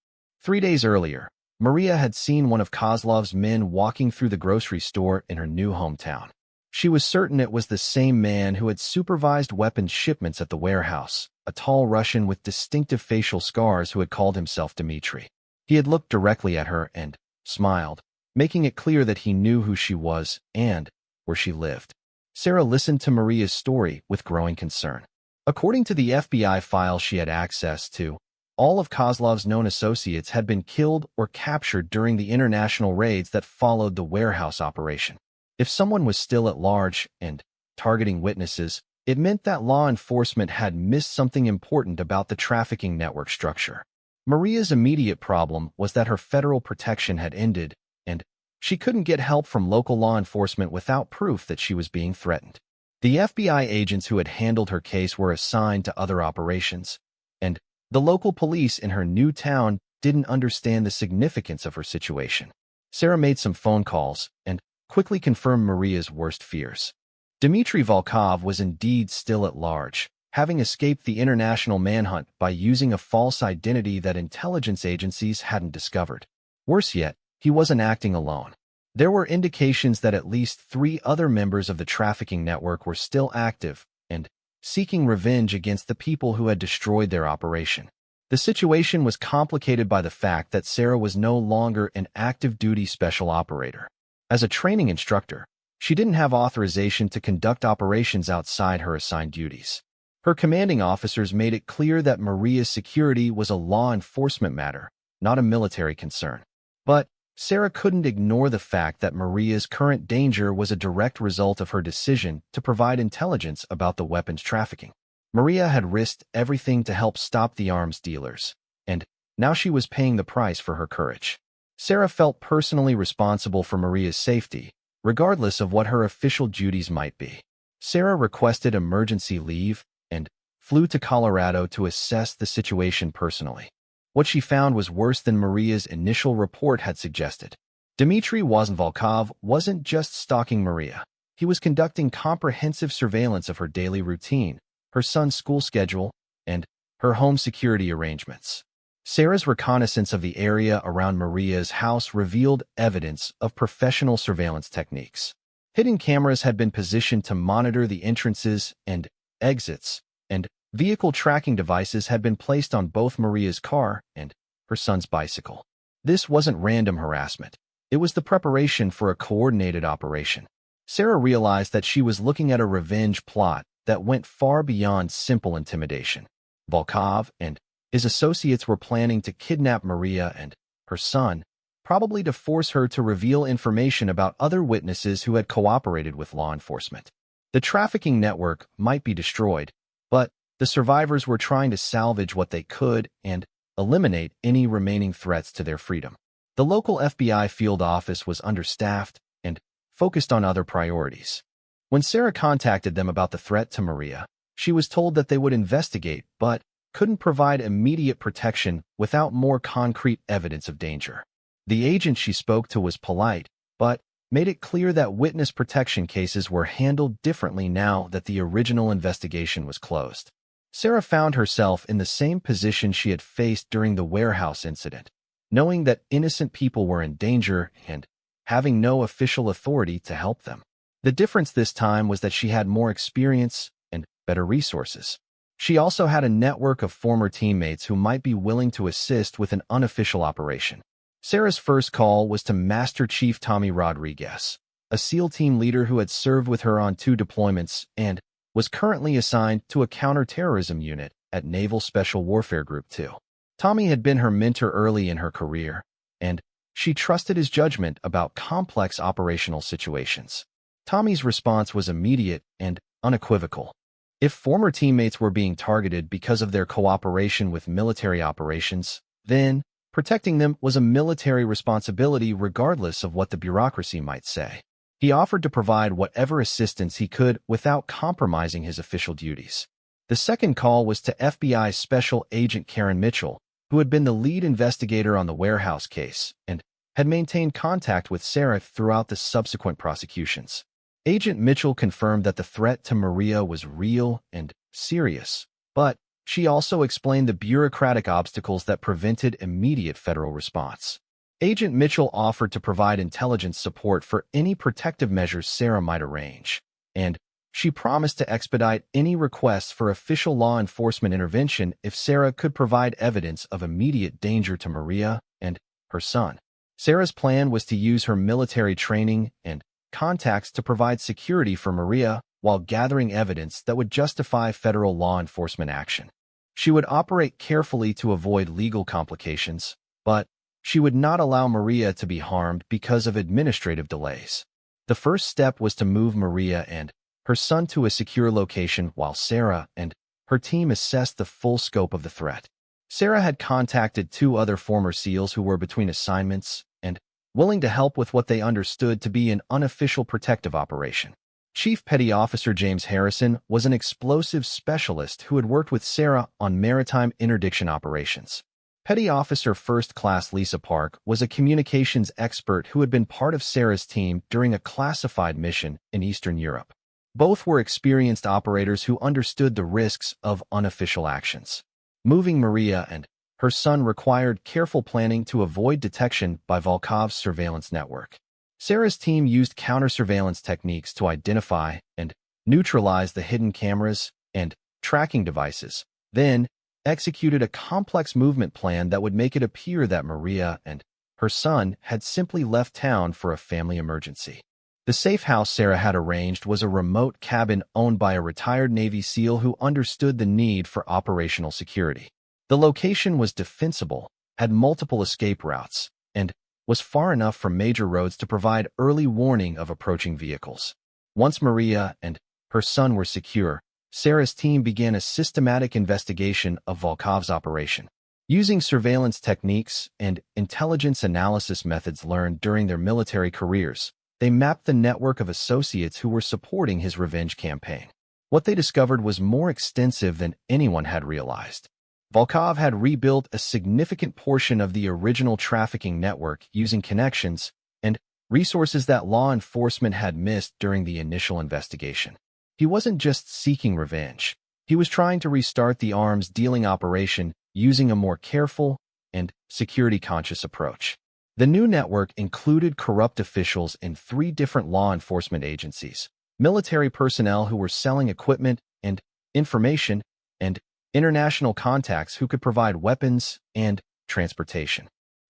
3 days earlier, Maria had seen one of Kozlov's men walking through the grocery store in her new hometown. She was certain it was the same man who had supervised weapons shipments at the warehouse, a tall Russian with distinctive facial scars who had called himself Dmitri. He had looked directly at her and smiled, making it clear that he knew who she was and where she lived. Sarah listened to Maria's story with growing concern. According to the FBI file she had access to, all of Kozlov's known associates had been killed or captured during the international raids that followed the warehouse operation. If someone was still at large and targeting witnesses, it meant that law enforcement had missed something important about the trafficking network structure. Maria's immediate problem was that her federal protection had ended, and she couldn't get help from local law enforcement without proof that she was being threatened. The FBI agents who had handled her case were assigned to other operations, and the local police in her new town didn't understand the significance of her situation. Sarah made some phone calls and quickly confirmed Maria's worst fears. Dmitry Volkov was indeed still at large, having escaped the international manhunt by using a false identity that intelligence agencies hadn't discovered. Worse yet, he wasn't acting alone. There were indications that at least 3 other members of the trafficking network were still active and seeking revenge against the people who had destroyed their operation. The situation was complicated by the fact that Sarah was no longer an active-duty special operator. As a training instructor, she didn't have authorization to conduct operations outside her assigned duties. Her commanding officers made it clear that Maria's security was a law enforcement matter, not a military concern. But Sarah couldn't ignore the fact that Maria's current danger was a direct result of her decision to provide intelligence about the weapons trafficking. Maria had risked everything to help stop the arms dealers, and now she was paying the price for her courage. Sarah felt personally responsible for Maria's safety, regardless of what her official duties might be. Sarah requested emergency leave and flew to Colorado to assess the situation personally. What she found was worse than Maria's initial report had suggested. Dmitry Volkov wasn't just stalking Maria. He was conducting comprehensive surveillance of her daily routine, her son's school schedule, and her home security arrangements. Sarah's reconnaissance of the area around Maria's house revealed evidence of professional surveillance techniques. Hidden cameras had been positioned to monitor the entrances and exits, and vehicle tracking devices had been placed on both Maria's car and her son's bicycle. This wasn't random harassment. It was the preparation for a coordinated operation. Sarah realized that she was looking at a revenge plot that went far beyond simple intimidation. Volkov and his associates were planning to kidnap Maria and her son, probably to force her to reveal information about other witnesses who had cooperated with law enforcement. The trafficking network might be destroyed, but the survivors were trying to salvage what they could and eliminate any remaining threats to their freedom. The local FBI field office was understaffed and focused on other priorities. When Sarah contacted them about the threat to Maria, she was told that they would investigate but couldn't provide immediate protection without more concrete evidence of danger. The agent she spoke to was polite, but made it clear that witness protection cases were handled differently now that the original investigation was closed. Sarah found herself in the same position she had faced during the warehouse incident, knowing that innocent people were in danger and having no official authority to help them. The difference this time was that she had more experience and better resources. She also had a network of former teammates who might be willing to assist with an unofficial operation. Sarah's first call was to Master Chief Tommy Rodriguez, a SEAL team leader who had served with her on 2 deployments and was currently assigned to a counterterrorism unit at Naval Special Warfare Group 2. Tommy had been her mentor early in her career, and she trusted his judgment about complex operational situations. Tommy's response was immediate and unequivocal. If former teammates were being targeted because of their cooperation with military operations, then protecting them was a military responsibility regardless of what the bureaucracy might say. He offered to provide whatever assistance he could without compromising his official duties. The second call was to FBI Special Agent Karen Mitchell, who had been the lead investigator on the warehouse case and had maintained contact with Sarah throughout the subsequent prosecutions. Agent Mitchell confirmed that the threat to Maria was real and serious, but she also explained the bureaucratic obstacles that prevented immediate federal response. Agent Mitchell offered to provide intelligence support for any protective measures Sarah might arrange, and she promised to expedite any requests for official law enforcement intervention if Sarah could provide evidence of immediate danger to Maria and her son. Sarah's plan was to use her military training and contacts to provide security for Maria while gathering evidence that would justify federal law enforcement action. She would operate carefully to avoid legal complications, but she would not allow Maria to be harmed because of administrative delays. The first step was to move Maria and her son to a secure location while Sarah and her team assessed the full scope of the threat. Sarah had contacted 2 other former SEALs who were between assignments and willing to help with what they understood to be an unofficial protective operation. Chief Petty Officer James Harrison was an explosive specialist who had worked with Sarah on maritime interdiction operations. Petty Officer First Class Lisa Park was a communications expert who had been part of Sarah's team during a classified mission in Eastern Europe. Both were experienced operators who understood the risks of unofficial actions. Moving Maria and her son required careful planning to avoid detection by Volkov's surveillance network. Sarah's team used counter-surveillance techniques to identify and neutralize the hidden cameras and tracking devices, then executed a complex movement plan that would make it appear that Maria and her son had simply left town for a family emergency. The safe house Sarah had arranged was a remote cabin owned by a retired Navy SEAL who understood the need for operational security. The location was defensible, had multiple escape routes, and was far enough from major roads to provide early warning of approaching vehicles. Once Maria and her son were secure, Sarah's team began a systematic investigation of Volkov's operation. Using surveillance techniques and intelligence analysis methods learned during their military careers, they mapped the network of associates who were supporting his revenge campaign. What they discovered was more extensive than anyone had realized. Volkov had rebuilt a significant portion of the original trafficking network using connections and resources that law enforcement had missed during the initial investigation. He wasn't just seeking revenge. He was trying to restart the arms dealing operation using a more careful and security-conscious approach. The new network included corrupt officials in 3 different law enforcement agencies, military personnel who were selling equipment and information, and international contacts who could provide weapons and transportation.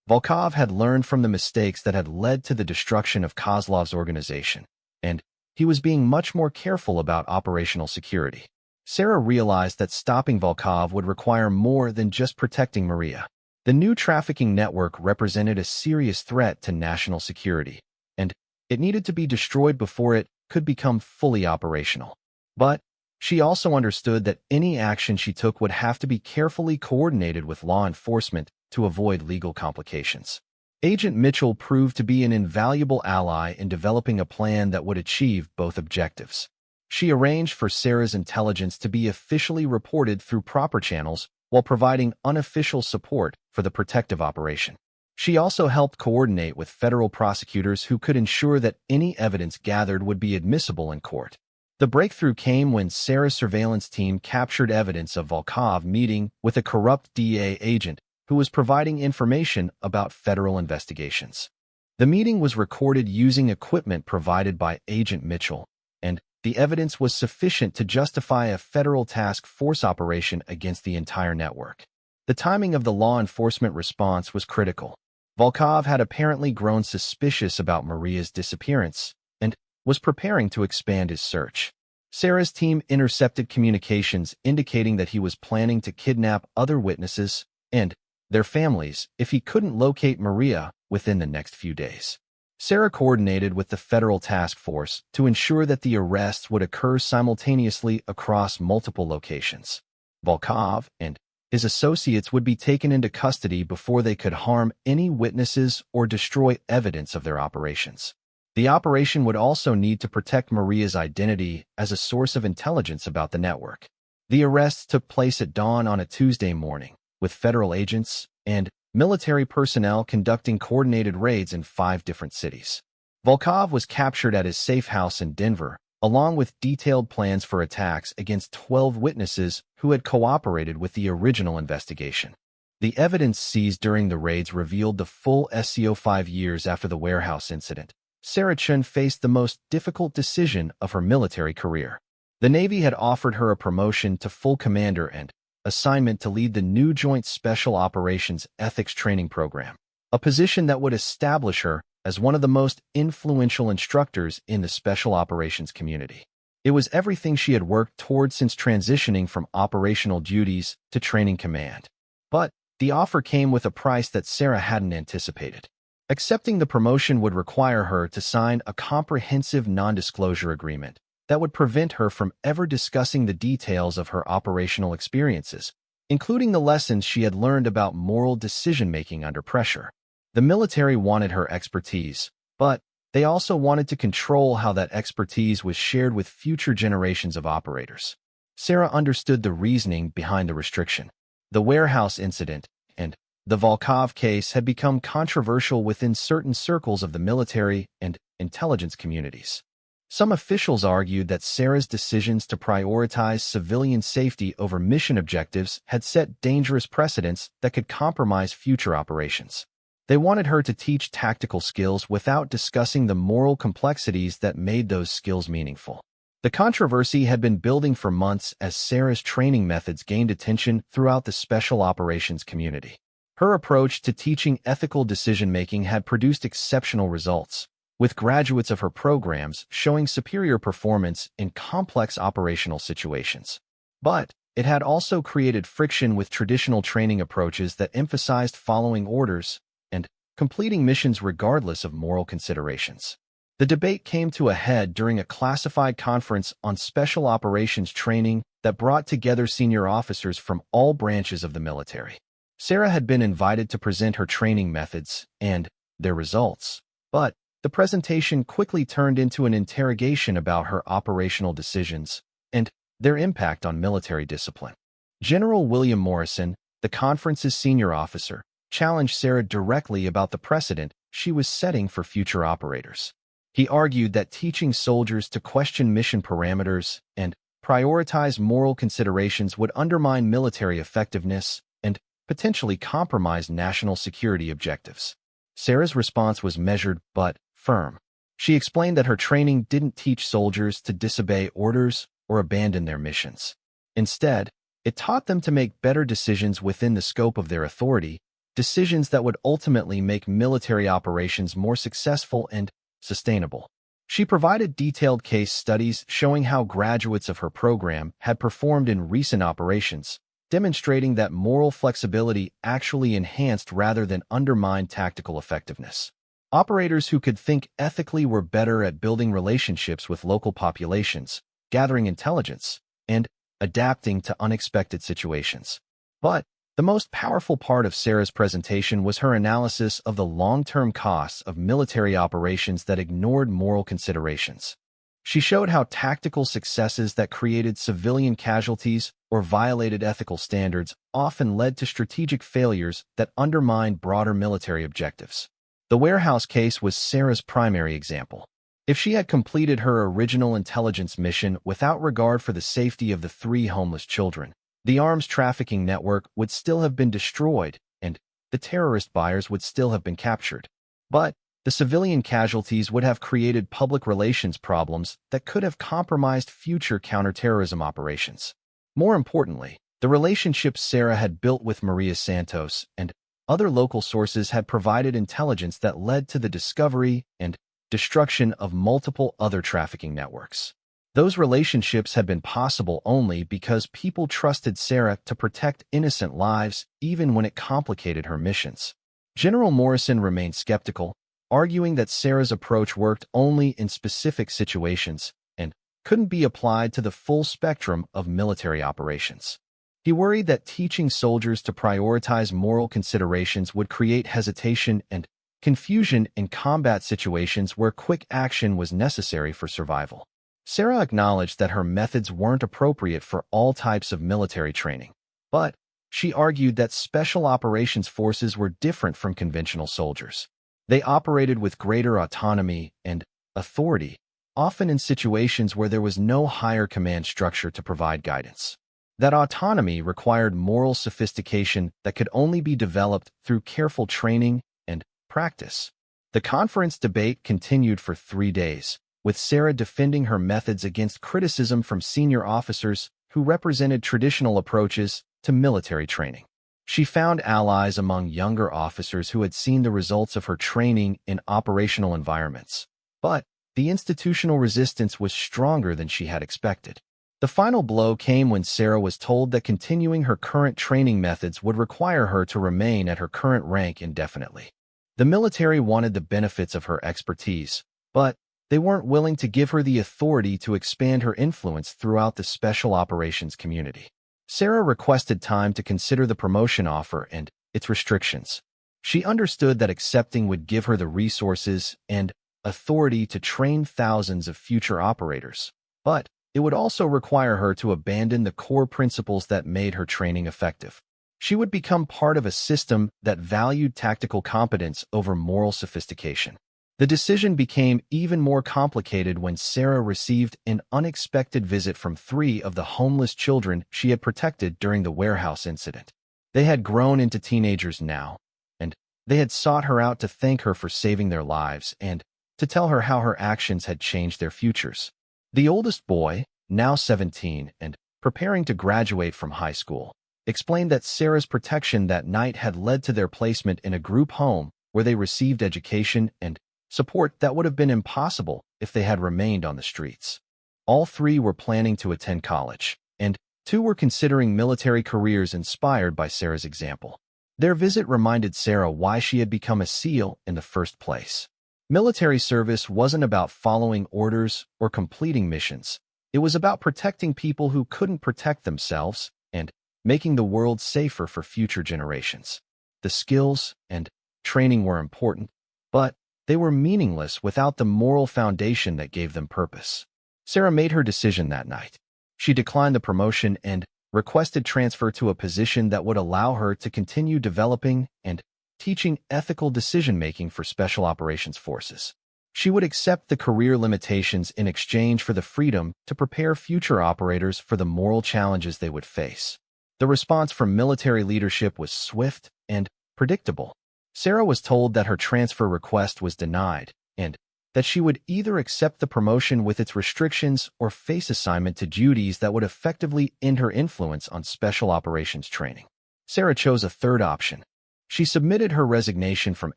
Volkov had learned from the mistakes that had led to the destruction of Kozlov's organization, and he was being much more careful about operational security. Sarah realized that stopping Volkov would require more than just protecting Maria. The new trafficking network represented a serious threat to national security, and it needed to be destroyed before it could become fully operational. But she also understood that any action she took would have to be carefully coordinated with law enforcement to avoid legal complications. Agent Mitchell proved to be an invaluable ally in developing a plan that would achieve both objectives. She arranged for Sarah's intelligence to be officially reported through proper channels while providing unofficial support for the protective operation. She also helped coordinate with federal prosecutors who could ensure that any evidence gathered would be admissible in court. The breakthrough came when Sarah's surveillance team captured evidence of Volkov meeting with a corrupt DEA agent who was providing information about federal investigations. The meeting was recorded using equipment provided by Agent Mitchell, and the evidence was sufficient to justify a federal task force operation against the entire network. The timing of the law enforcement response was critical. Volkov had apparently grown suspicious about Maria's disappearance and was preparing to expand his search. Sarah's team intercepted communications indicating that he was planning to kidnap other witnesses and their families if he couldn't locate Maria within the next few days. Sarah coordinated with the federal task force to ensure that the arrests would occur simultaneously across multiple locations. Volkov and his associates would be taken into custody before they could harm any witnesses or destroy evidence of their operations. The operation would also need to protect Maria's identity as a source of intelligence about the network. The arrests took place at dawn on a Tuesday morning, with federal agents and military personnel conducting coordinated raids in 5 different cities. Volkov was captured at his safe house in Denver, along with detailed plans for attacks against 12 witnesses who had cooperated with the original investigation. The evidence seized during the raids revealed the full SCO 5 years after the warehouse incident. Sarah Chun faced the most difficult decision of her military career. The Navy had offered her a promotion to full commander and assignment to lead the new Joint Special Operations Ethics Training Program, a position that would establish her as one of the most influential instructors in the special operations community. It was everything she had worked toward since transitioning from operational duties to training command. But the offer came with a price that Sarah hadn't anticipated. Accepting the promotion would require her to sign a comprehensive non-disclosure agreement that would prevent her from ever discussing the details of her operational experiences, including the lessons she had learned about moral decision-making under pressure. The military wanted her expertise, but they also wanted to control how that expertise was shared with future generations of operators. Sarah understood the reasoning behind the restriction. The warehouse incident and the Volkov case had become controversial within certain circles of the military and intelligence communities. Some officials argued that Sarah's decisions to prioritize civilian safety over mission objectives had set dangerous precedents that could compromise future operations. They wanted her to teach tactical skills without discussing the moral complexities that made those skills meaningful. The controversy had been building for months as Sarah's training methods gained attention throughout the special operations community. Her approach to teaching ethical decision-making had produced exceptional results, with graduates of her programs showing superior performance in complex operational situations. But it had also created friction with traditional training approaches that emphasized following orders and completing missions regardless of moral considerations. The debate came to a head during a classified conference on special operations training that brought together senior officers from all branches of the military. Sarah had been invited to present her training methods and their results, but the presentation quickly turned into an interrogation about her operational decisions and their impact on military discipline. General William Morrison, the conference's senior officer, challenged Sarah directly about the precedent she was setting for future operators. He argued that teaching soldiers to question mission parameters and prioritize moral considerations would undermine military effectiveness and potentially compromise national security objectives. Sarah's response was measured but firm. She explained that her training didn't teach soldiers to disobey orders or abandon their missions. Instead, it taught them to make better decisions within the scope of their authority, decisions that would ultimately make military operations more successful and sustainable. She provided detailed case studies showing how graduates of her program had performed in recent operations, demonstrating that moral flexibility actually enhanced rather than undermined tactical effectiveness. Operators who could think ethically were better at building relationships with local populations, gathering intelligence, and adapting to unexpected situations. But the most powerful part of Sarah's presentation was her analysis of the long-term costs of military operations that ignored moral considerations. She showed how tactical successes that created civilian casualties or violated ethical standards often led to strategic failures that undermined broader military objectives. The warehouse case was Sarah's primary example. If she had completed her original intelligence mission without regard for the safety of the 3 homeless children, the arms trafficking network would still have been destroyed and the terrorist buyers would still have been captured. But the civilian casualties would have created public relations problems that could have compromised future counterterrorism operations. More importantly, the relationships Sarah had built with Maria Santos and other local sources had provided intelligence that led to the discovery and destruction of multiple other trafficking networks. Those relationships had been possible only because people trusted Sarah to protect innocent lives even when it complicated her missions. General Morrison remained skeptical, arguing that Sarah's approach worked only in specific situations and couldn't be applied to the full spectrum of military operations. He worried that teaching soldiers to prioritize moral considerations would create hesitation and confusion in combat situations where quick action was necessary for survival. Sarah acknowledged that her methods weren't appropriate for all types of military training, but she argued that special operations forces were different from conventional soldiers. They operated with greater autonomy and authority, often in situations where there was no higher command structure to provide guidance. That autonomy required moral sophistication that could only be developed through careful training and practice. The conference debate continued for 3 days, with Sarah defending her methods against criticism from senior officers who represented traditional approaches to military training. She found allies among younger officers who had seen the results of her training in operational environments, but the institutional resistance was stronger than she had expected. The final blow came when Sarah was told that continuing her current training methods would require her to remain at her current rank indefinitely. The military wanted the benefits of her expertise, but they weren't willing to give her the authority to expand her influence throughout the special operations community. Sarah requested time to consider the promotion offer and its restrictions. She understood that accepting would give her the resources and authority to train thousands of future operators, but it would also require her to abandon the core principles that made her training effective. She would become part of a system that valued tactical competence over moral sophistication. The decision became even more complicated when Sarah received an unexpected visit from 3 of the homeless children she had protected during the warehouse incident. They had grown into teenagers now, and they had sought her out to thank her for saving their lives and to tell her how her actions had changed their futures. The oldest boy, now 17 and preparing to graduate from high school, explained that Sarah's protection that night had led to their placement in a group home where they received education and support that would have been impossible if they had remained on the streets. All 3 were planning to attend college, and 2 were considering military careers inspired by Sarah's example. Their visit reminded Sarah why she had become a SEAL in the first place. Military service wasn't about following orders or completing missions. It was about protecting people who couldn't protect themselves and making the world safer for future generations. The skills and training were important, but they were meaningless without the moral foundation that gave them purpose. Sarah made her decision that night. She declined the promotion and requested transfer to a position that would allow her to continue developing and teaching ethical decision-making for Special Operations Forces. She would accept the career limitations in exchange for the freedom to prepare future operators for the moral challenges they would face. The response from military leadership was swift and predictable. Sarah was told that her transfer request was denied and that she would either accept the promotion with its restrictions or face assignment to duties that would effectively end her influence on special operations training. Sarah chose a third option. She submitted her resignation from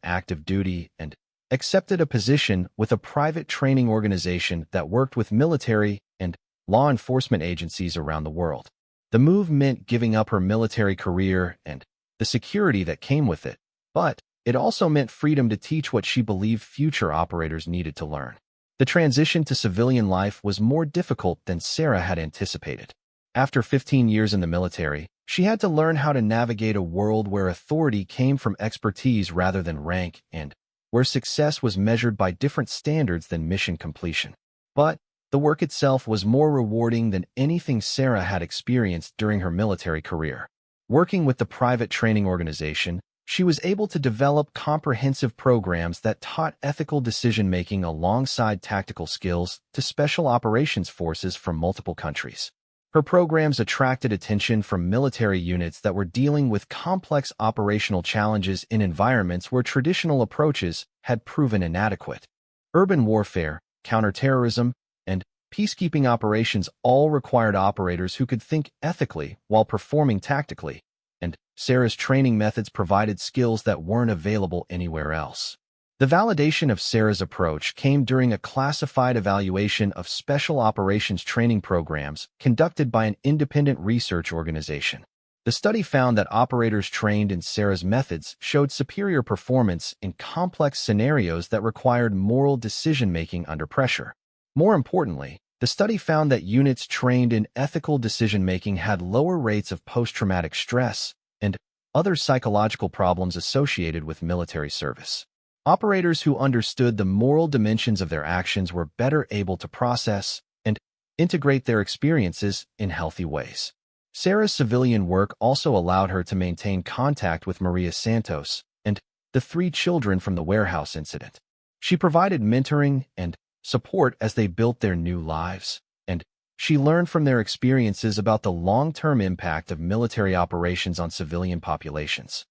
active duty and accepted a position with a private training organization that worked with military and law enforcement agencies around the world. The move meant giving up her military career and the security that came with it, but it also meant freedom to teach what she believed future operators needed to learn. The transition to civilian life was more difficult than Sarah had anticipated. After 15 years in the military, she had to learn how to navigate a world where authority came from expertise rather than rank and where success was measured by different standards than mission completion. But the work itself was more rewarding than anything Sarah had experienced during her military career. Working with the private training organization, she was able to develop comprehensive programs that taught ethical decision-making alongside tactical skills to special operations forces from multiple countries. Her programs attracted attention from military units that were dealing with complex operational challenges in environments where traditional approaches had proven inadequate. Urban warfare, counterterrorism, and peacekeeping operations all required operators who could think ethically while performing tactically, and Sarah's training methods provided skills that weren't available anywhere else. The validation of Sarah's approach came during a classified evaluation of special operations training programs conducted by an independent research organization. The study found that operators trained in Sarah's methods showed superior performance in complex scenarios that required moral decision-making under pressure. More importantly, the study found that units trained in ethical decision-making had lower rates of post-traumatic stress and other psychological problems associated with military service. Operators who understood the moral dimensions of their actions were better able to process and integrate their experiences in healthy ways. Sarah's civilian work also allowed her to maintain contact with Maria Santos and the 3 children from the warehouse incident. She provided mentoring and support as they built their new lives, and she learned from their experiences about the long-term impact of military operations on civilian populations.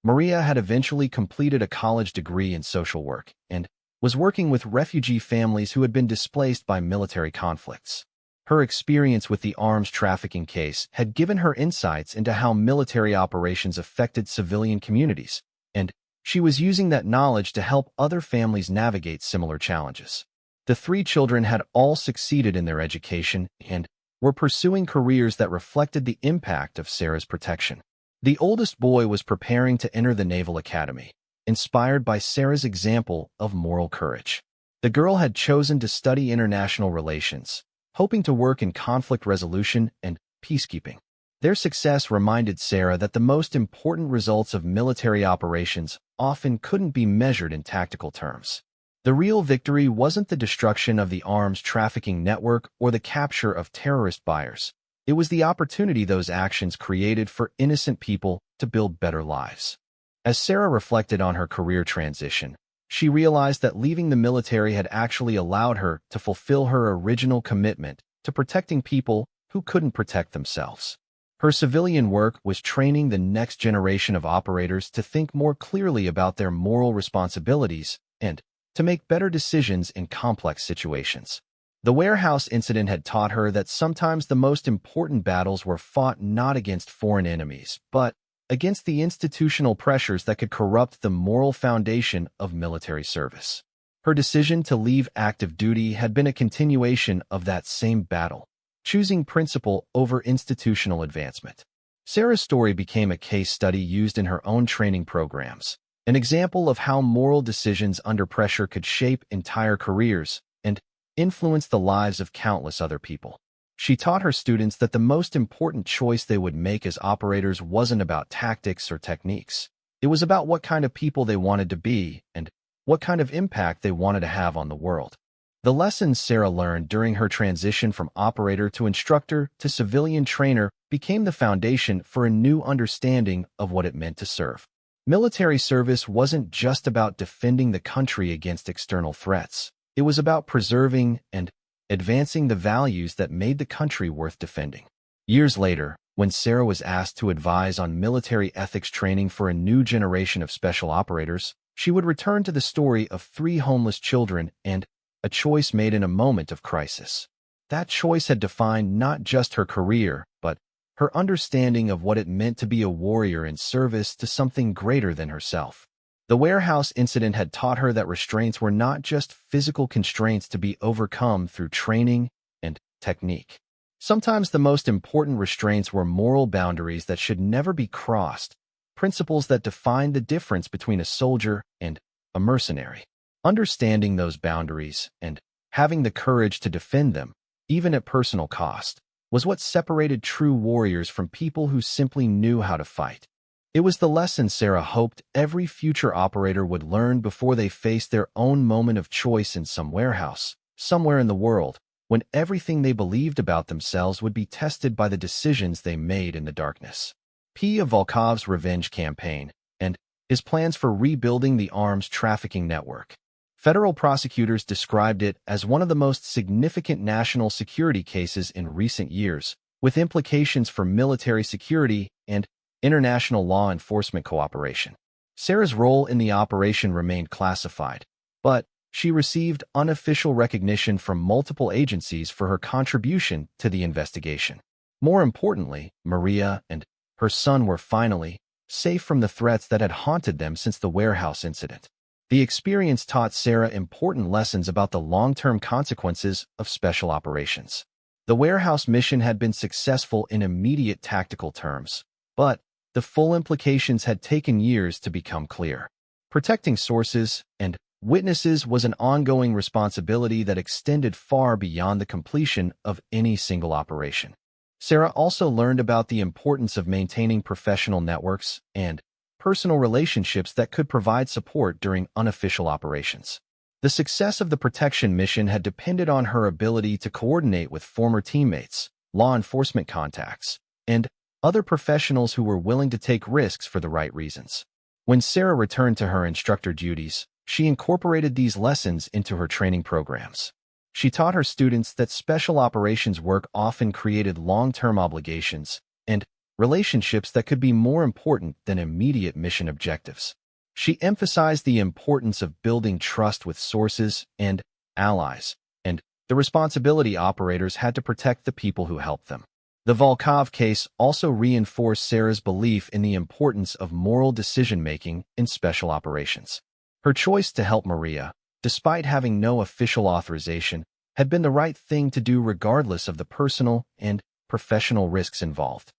Maria had eventually completed a college degree in social work and was working with refugee families who had been displaced by military conflicts. Her experience with the arms trafficking case had given her insights into how military operations affected civilian communities, and she was using that knowledge to help other families navigate similar challenges. The 3 children had all succeeded in their education and were pursuing careers that reflected the impact of Sarah's protection. The oldest boy was preparing to enter the Naval Academy, inspired by Sarah's example of moral courage. The girl had chosen to study international relations, hoping to work in conflict resolution and peacekeeping. Their success reminded Sarah that the most important results of military operations often couldn't be measured in tactical terms. The real victory wasn't the destruction of the arms trafficking network or the capture of terrorist buyers. It was the opportunity those actions created for innocent people to build better lives. As Sarah reflected on her career transition, she realized that leaving the military had actually allowed her to fulfill her original commitment to protecting people who couldn't protect themselves. Her civilian work was training the next generation of operators to think more clearly about their moral responsibilities and to make better decisions in complex situations. The warehouse incident had taught her that sometimes the most important battles were fought not against foreign enemies, but against the institutional pressures that could corrupt the moral foundation of military service. Her decision to leave active duty had been a continuation of that same battle, choosing principle over institutional advancement. Sarah's story became a case study used in her own training programs, an example of how moral decisions under pressure could shape entire careers and influence the lives of countless other people. She taught her students that the most important choice they would make as operators wasn't about tactics or techniques. It was about what kind of people they wanted to be and what kind of impact they wanted to have on the world. The lessons Sarah learned during her transition from operator to instructor to civilian trainer became the foundation for a new understanding of what it meant to serve. Military service wasn't just about defending the country against external threats. It was about preserving and advancing the values that made the country worth defending. Years later, when Sarah was asked to advise on military ethics training for a new generation of special operators, she would return to the story of 3 homeless children and a choice made in a moment of crisis. That choice had defined not just her career, but her understanding of what it meant to be a warrior in service to something greater than herself. The warehouse incident had taught her that restraints were not just physical constraints to be overcome through training and technique. Sometimes the most important restraints were moral boundaries that should never be crossed, principles that define the difference between a soldier and a mercenary. Understanding those boundaries and having the courage to defend them, even at personal cost, was what separated true warriors from people who simply knew how to fight. It was the lesson Sarah hoped every future operator would learn before they faced their own moment of choice in some warehouse, somewhere in the world, when everything they believed about themselves would be tested by the decisions they made in the darkness. P. of Volkov's revenge campaign and his plans for rebuilding the arms trafficking network. Federal prosecutors described it as one of the most significant national security cases in recent years, with implications for military security and international law enforcement cooperation. Sarah's role in the operation remained classified, but she received unofficial recognition from multiple agencies for her contribution to the investigation. More importantly, Maria and her son were finally safe from the threats that had haunted them since the warehouse incident. The experience taught Sarah important lessons about the long-term consequences of special operations. The warehouse mission had been successful in immediate tactical terms, but the full implications had taken years to become clear. Protecting sources and witnesses was an ongoing responsibility that extended far beyond the completion of any single operation. Sarah also learned about the importance of maintaining professional networks and personal relationships that could provide support during unofficial operations. The success of the protection mission had depended on her ability to coordinate with former teammates, law enforcement contacts, and other professionals who were willing to take risks for the right reasons. When Sarah returned to her instructor duties, she incorporated these lessons into her training programs. She taught her students that special operations work often created long-term obligations and relationships that could be more important than immediate mission objectives. She emphasized the importance of building trust with sources and allies, and the responsibility operators had to protect the people who helped them. The Volkov case also reinforced Sarah's belief in the importance of moral decision-making in special operations. Her choice to help Maria, despite having no official authorization, had been the right thing to do regardless of the personal and professional risks involved.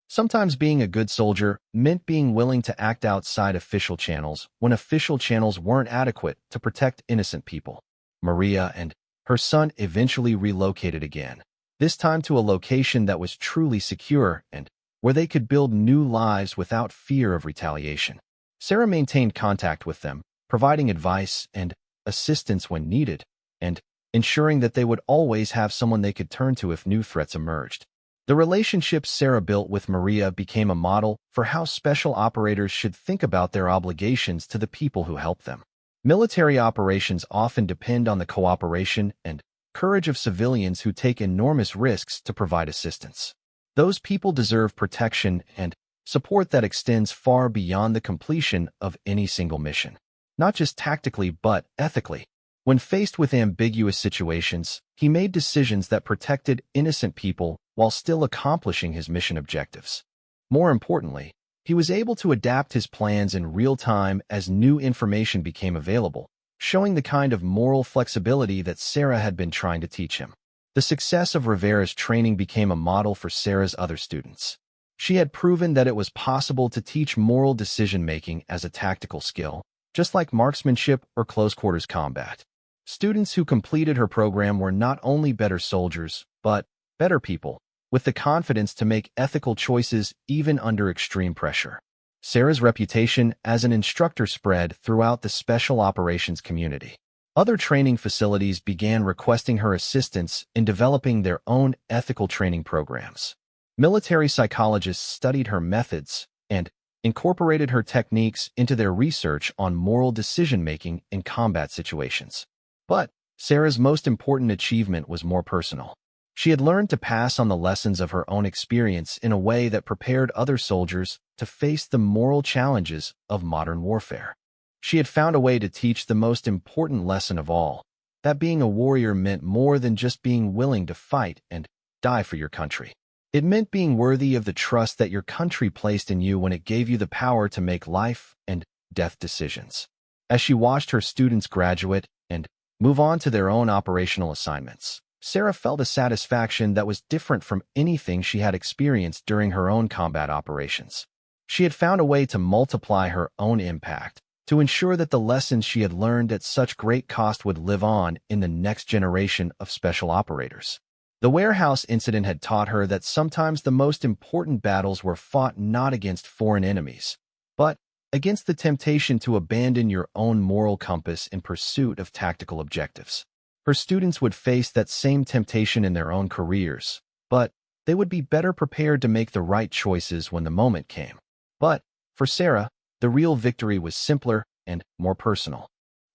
Sometimes being a good soldier meant being willing to act outside official channels when official channels weren't adequate to protect innocent people. Maria and her son eventually relocated again, this time to a location that was truly secure and where they could build new lives without fear of retaliation. Sarah maintained contact with them, providing advice and assistance when needed, and ensuring that they would always have someone they could turn to if new threats emerged. The relationship Sarah built with Maria became a model for how special operators should think about their obligations to the people who help them. Military operations often depend on the cooperation and courage of civilians who take enormous risks to provide assistance. Those people deserve protection and support that extends far beyond the completion of any single mission, not just tactically but ethically. When faced with ambiguous situations, he made decisions that protected innocent people while still accomplishing his mission objectives. More importantly, he was able to adapt his plans in real time as new information became available, showing the kind of moral flexibility that Sarah had been trying to teach him. The success of Rivera's training became a model for Sarah's other students. She had proven that it was possible to teach moral decision-making as a tactical skill, just like marksmanship or close-quarters combat. Students who completed her program were not only better soldiers, but better people, with the confidence to make ethical choices even under extreme pressure. Sarah's reputation as an instructor spread throughout the special operations community. Other training facilities began requesting her assistance in developing their own ethical training programs. Military psychologists studied her methods and incorporated her techniques into their research on moral decision-making in combat situations. But Sarah's most important achievement was more personal. She had learned to pass on the lessons of her own experience in a way that prepared other soldiers to face the moral challenges of modern warfare. She had found a way to teach the most important lesson of all, that being a warrior meant more than just being willing to fight and die for your country. It meant being worthy of the trust that your country placed in you when it gave you the power to make life and death decisions. As she watched her students graduate and move on to their own operational assignments, Sarah felt a satisfaction that was different from anything she had experienced during her own combat operations. She had found a way to multiply her own impact, to ensure that the lessons she had learned at such great cost would live on in the next generation of special operators. The warehouse incident had taught her that sometimes the most important battles were fought not against foreign enemies, but against the temptation to abandon your own moral compass in pursuit of tactical objectives. Her students would face that same temptation in their own careers, but they would be better prepared to make the right choices when the moment came. But for Sarah, the real victory was simpler and more personal.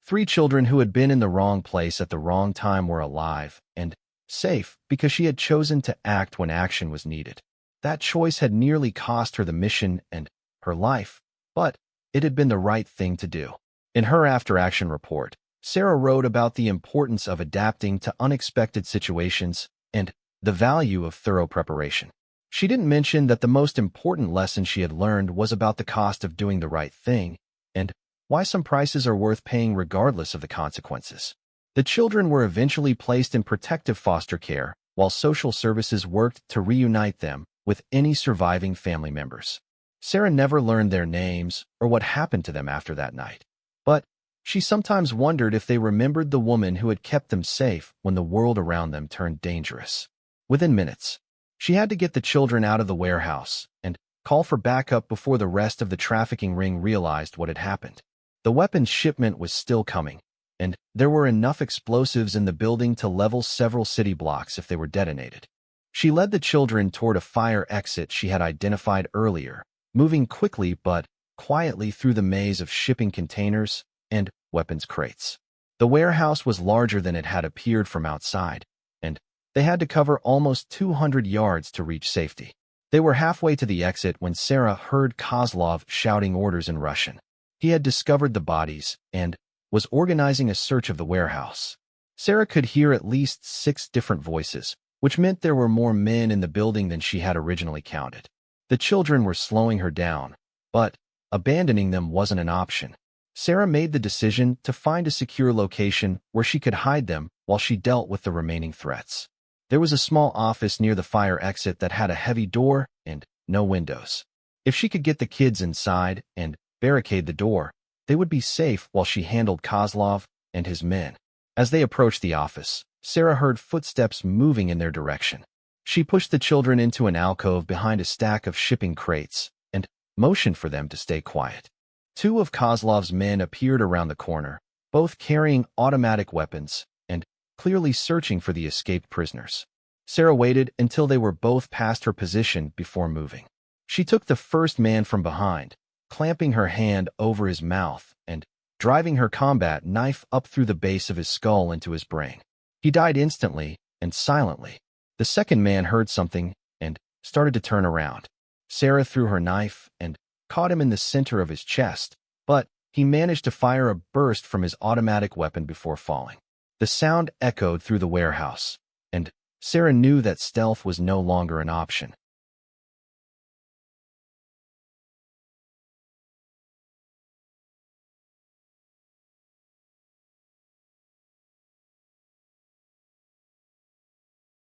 3 children who had been in the wrong place at the wrong time were alive and safe because she had chosen to act when action was needed. That choice had nearly cost her the mission and her life, but it had been the right thing to do. In her after-action report, Sarah wrote about the importance of adapting to unexpected situations and the value of thorough preparation. She didn't mention that the most important lesson she had learned was about the cost of doing the right thing and why some prices are worth paying regardless of the consequences. The children were eventually placed in protective foster care, while social services worked to reunite them with any surviving family members. Sarah never learned their names or what happened to them after that night, but she sometimes wondered if they remembered the woman who had kept them safe when the world around them turned dangerous. Within minutes, she had to get the children out of the warehouse and call for backup before the rest of the trafficking ring realized what had happened. The weapons shipment was still coming, and there were enough explosives in the building to level several city blocks if they were detonated. She led the children toward a fire exit she had identified earlier, moving quickly but quietly through the maze of shipping containers and weapons crates. The warehouse was larger than it had appeared from outside, and they had to cover almost 200 yards to reach safety. They were halfway to the exit when Sarah heard Kozlov shouting orders in Russian. He had discovered the bodies and was organizing a search of the warehouse. Sarah could hear at least 6 different voices, which meant there were more men in the building than she had originally counted. The children were slowing her down, but abandoning them wasn't an option. Sarah made the decision to find a secure location where she could hide them while she dealt with the remaining threats. There was a small office near the fire exit that had a heavy door and no windows. If she could get the kids inside and barricade the door, they would be safe while she handled Kozlov and his men. As they approached the office, Sarah heard footsteps moving in their direction. She pushed the children into an alcove behind a stack of shipping crates and motioned for them to stay quiet. 2 of Kozlov's men appeared around the corner, both carrying automatic weapons and clearly searching for the escaped prisoners. Sarah waited until they were both past her position before moving. She took the first man from behind, clamping her hand over his mouth and driving her combat knife up through the base of his skull into his brain. He died instantly and silently. The second man heard something and started to turn around. Sarah threw her knife and caught him in the center of his chest, but he managed to fire a burst from his automatic weapon before falling. The sound echoed through the warehouse, and Sarah knew that stealth was no longer an option.